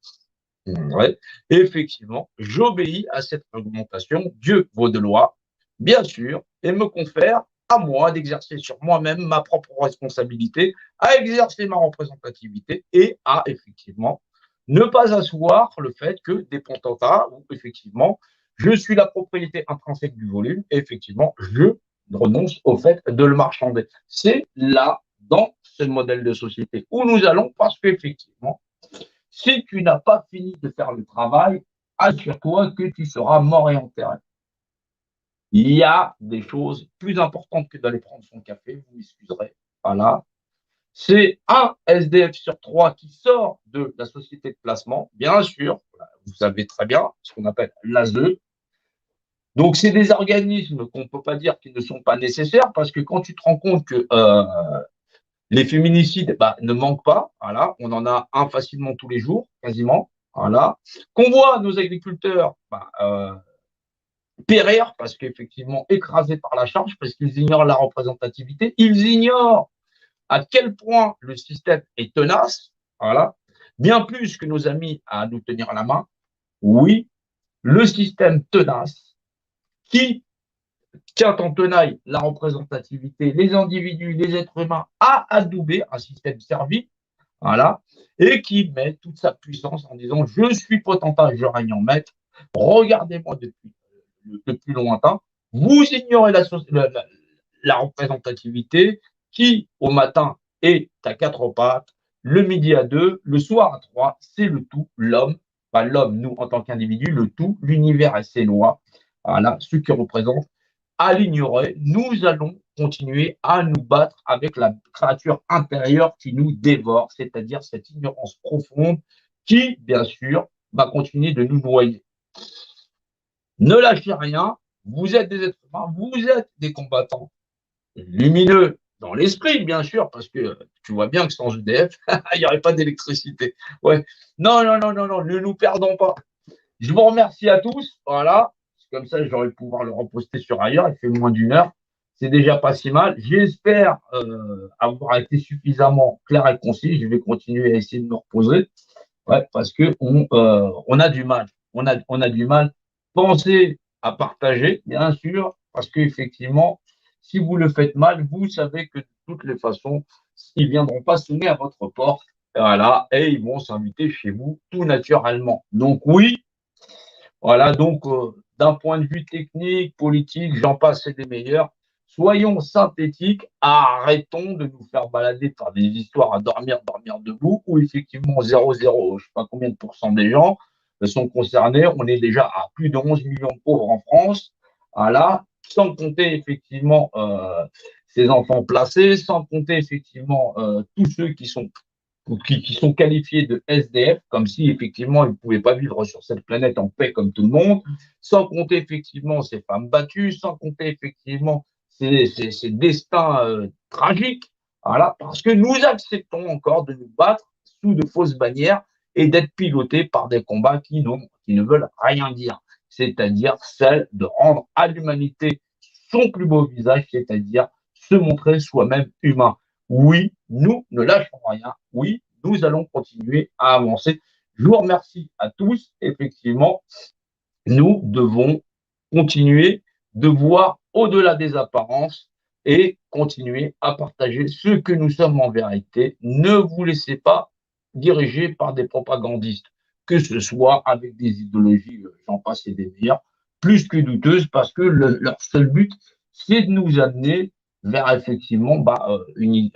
Ouais. Et effectivement, j'obéis à cette réglementation. Dieu vaut de loi, bien sûr, et me confère à moi d'exercer sur moi-même ma propre responsabilité, à exercer ma représentativité et à effectivement ne pas asseoir le fait que des potentats, où effectivement, je suis la propriété intrinsèque du volume, et effectivement, je renonce au fait de le marchander. C'est là, dans ce modèle de société où nous allons, parce qu'effectivement, si tu n'as pas fini de faire le travail, assure-toi que tu seras mort et enterré. Il y a des choses plus importantes que d'aller prendre son café, vous m'excuserez. Voilà. C'est un SDF sur 3 qui sort de la société de placement, bien sûr, vous savez très bien, ce qu'on appelle l'ASE. Donc, c'est des organismes qu'on ne peut pas dire qu'ils ne sont pas nécessaires, parce que quand tu te rends compte que les féminicides ne manquent pas, voilà, on en a un facilement tous les jours, quasiment, voilà. Qu'on voit nos agriculteurs périr parce qu'effectivement écrasés par la charge, parce qu'ils ignorent la représentativité, ils ignorent à quel point le système est tenace, voilà, bien plus que nos amis à nous tenir la main. Oui, le système tenace qui tient en tenaille la représentativité, les individus, les êtres humains, a adoubé un système servi, voilà, et qui met toute sa puissance en disant je suis potentat, je règne en maître, regardez-moi depuis le plus lointain, vous ignorez la représentativité qui, au matin, est à quatre pattes, le midi à deux, le soir à trois, c'est le tout, l'homme, pas l'homme, nous en tant qu'individu, le tout, l'univers et ses lois, voilà, ce qui représente. À l'ignorer, nous allons continuer à nous battre avec la créature intérieure qui nous dévore, c'est-à-dire cette ignorance profonde qui, bien sûr, va continuer de nous noyer. Ne lâchez rien, vous êtes des êtres humains, vous êtes des combattants lumineux dans l'esprit, bien sûr, parce que tu vois bien que sans EDF, il n'y aurait pas d'électricité. Ouais. Non, non, non, non, non, ne nous perdons pas. Je vous remercie à tous. Voilà. Comme ça, j'aurai pouvoir le reposter sur ailleurs. Il fait moins d'une heure. C'est déjà pas si mal. J'espère avoir été suffisamment clair et concis. Je vais continuer à essayer de me reposer. Ouais, parce que on a du mal. On a du mal. Pensez à partager, bien sûr, parce qu'effectivement, si vous le faites mal, vous savez que de toutes les façons, ils viendront pas sonner à votre porte. Voilà, et ils vont s'inviter chez vous tout naturellement. Donc oui, voilà, donc d'un point de vue technique, politique, j'en passe et des meilleurs. Soyons synthétiques, arrêtons de nous faire balader par des histoires à dormir, dormir debout, où effectivement 0,0, je ne sais pas combien de pourcents des gens sont concernés. On est déjà à plus de 11 millions de pauvres en France, voilà, sans compter effectivement ces enfants placés, sans compter effectivement tous ceux qui sont qualifiés de SDF, comme si effectivement ils ne pouvaient pas vivre sur cette planète en paix comme tout le monde, sans compter effectivement ces femmes battues, sans compter effectivement ces destins tragiques, voilà, parce que nous acceptons encore de nous battre sous de fausses bannières et d'être pilotés par des combats qui ne veulent rien dire, c'est-à-dire celle de rendre à l'humanité son plus beau visage, c'est-à-dire se montrer soi-même humain. Oui, nous ne lâchons rien. Oui, nous allons continuer à avancer. Je vous remercie à tous. Effectivement, nous devons continuer de voir au-delà des apparences et continuer à partager ce que nous sommes en vérité. Ne vous laissez pas diriger par des propagandistes, que ce soit avec des idéologies, j'en passe et des meilleures, plus que douteuses, parce que leur seul but, c'est de nous amener vers effectivement une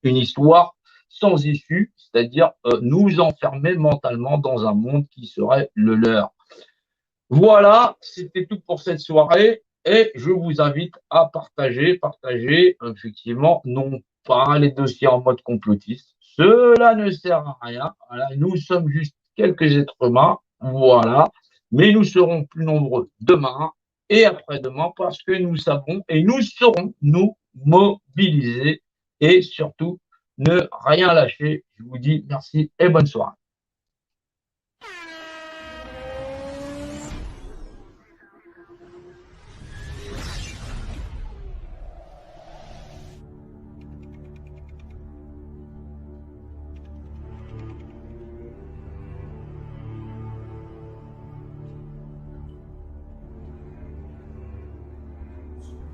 histoire sans issue, c'est-à-dire nous enfermer mentalement dans un monde qui serait le leur. Voilà, c'était tout pour cette soirée et je vous invite à partager effectivement, non pas les dossiers en mode complotiste. Cela ne sert à rien. Voilà, nous sommes juste quelques êtres humains, voilà, mais nous serons plus nombreux demain et après-demain parce que nous savons et nous saurons nous mobiliser et surtout ne rien lâcher. Je vous dis merci et bonne soirée.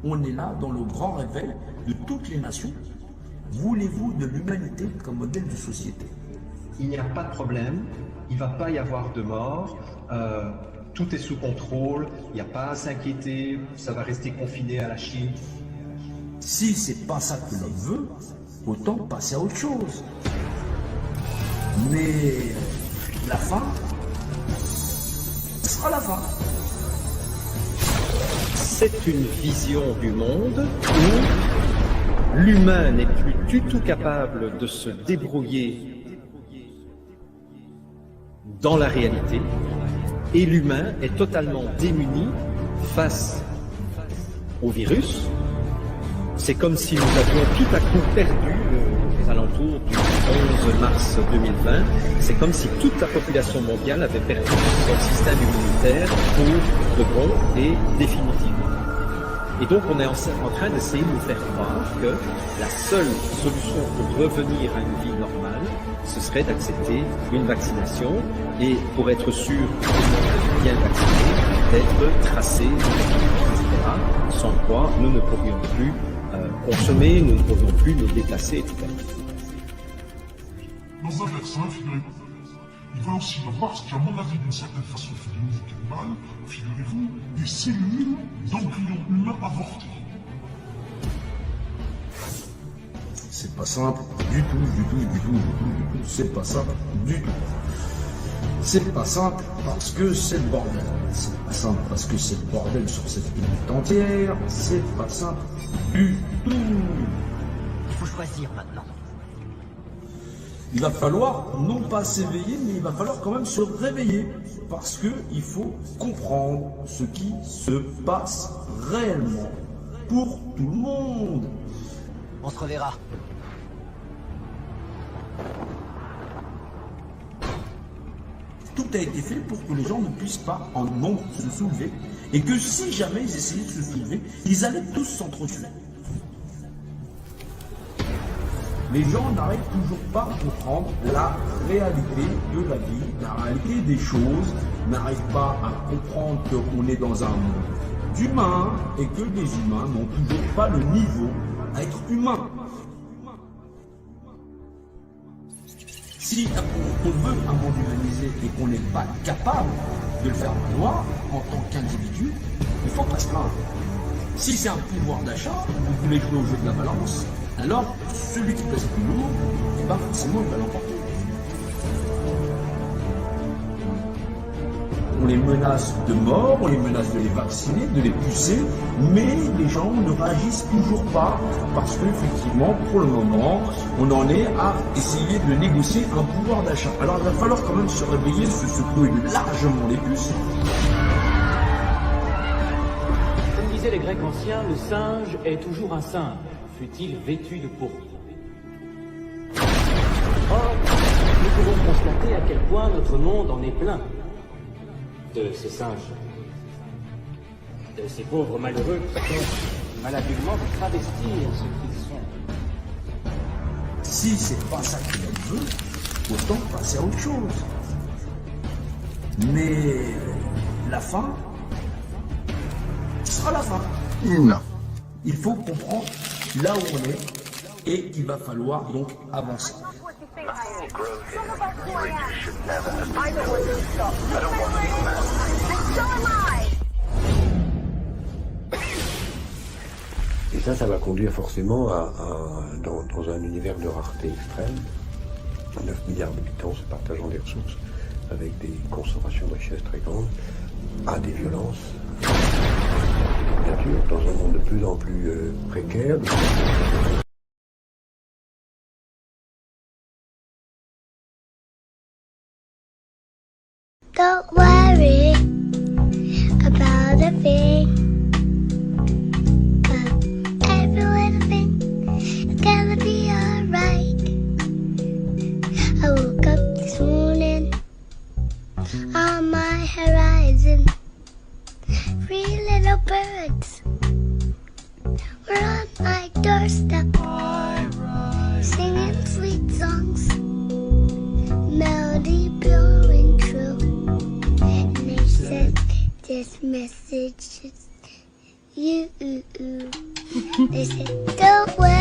On est là dans le grand réveil de toutes les nations. Voulez-vous de l'humanité comme modèle de société? Il n'y a pas de problème, il ne va pas y avoir de mort, tout est sous contrôle, il n'y a pas à s'inquiéter, ça va rester confiné à la Chine. Si c'est pas ça que l'on veut, autant passer à autre chose. Mais la fin sera la fin. C'est une vision du monde où l'humain n'est plus du tout capable de se débrouiller dans la réalité et l'humain est totalement démuni face au virus. C'est comme si nous avions tout à coup perdu aux alentours du 11 mars 2020. C'est comme si toute la population mondiale avait perdu son système immunitaire pour de bon et définitivement. Et donc on est en train d'essayer de nous faire croire que la seule solution pour revenir à une vie normale, ce serait d'accepter une vaccination et pour être sûr d'être bien vacciné, d'être tracé, etc. Sans quoi nous ne pourrions plus consommer, nous ne pourrions plus nous déplacer, etc. Dans un verset, il va aussi y avoir ce qui, à mon avis, d'une certaine façon fait du mal, figurez-vous, des cellules d'embryons humains avortés. C'est pas simple du tout. C'est pas simple du tout. C'est pas simple parce que c'est le bordel. C'est pas simple parce que c'est le bordel sur cette planète entière. C'est pas simple du tout. Il faut choisir maintenant. Il va falloir non pas s'éveiller, mais il va falloir quand même se réveiller. Parce qu'il faut comprendre ce qui se passe réellement pour tout le monde. On se reverra. Tout a été fait pour que les gens ne puissent pas en nombre se soulever. Et que si jamais ils essayaient de se soulever, ils allaient tous s'entretuer. Les gens n'arrivent toujours pas à comprendre la réalité de la vie, la réalité des choses, n'arrivent pas à comprendre qu'on est dans un monde d'humains et que les humains n'ont toujours pas le niveau à être humains. Si on veut un monde humanisé et qu'on n'est pas capable de le faire valoir en tant qu'individu, il faut pas se plaindre. Si c'est un pouvoir d'achat, vous voulez jouer au jeu de la balance, alors celui qui pèse plus lourd, forcément il va l'emporter. On les menace de mort, on les menace de les vacciner, de les pousser, mais les gens ne réagissent toujours pas parce qu'effectivement, pour le moment, on en est à essayer de négocier un pouvoir d'achat. Alors il va falloir quand même se réveiller, se secouer largement les puces. Comme disaient les Grecs anciens, le singe est toujours un singe, fût-il vêtu de pourpre. Or, nous pouvons constater à quel point notre monde en est plein de ces singes, de ces pauvres malheureux qui tentent malhabilement de travestir ce qu'ils sont. Si c'est pas ça que l'on veut, autant passer à autre chose. Mais la fin sera la fin. Non. Il faut comprendre là où on est et il va falloir donc avancer. Et ça va conduire forcément dans un univers de rareté extrême, 9 milliards d'habitants se partageant des ressources, avec des concentrations de richesses très grandes, à des violences, bien sûr, dans un monde de plus en plus précaire. Don't worry about a thing. Every little thing is gonna be alright. I woke up this morning on my horizon. 3 little birds were on my doorstep, singing sweet songs, melody blowing true. And they said, this message is you. They said, don't worry.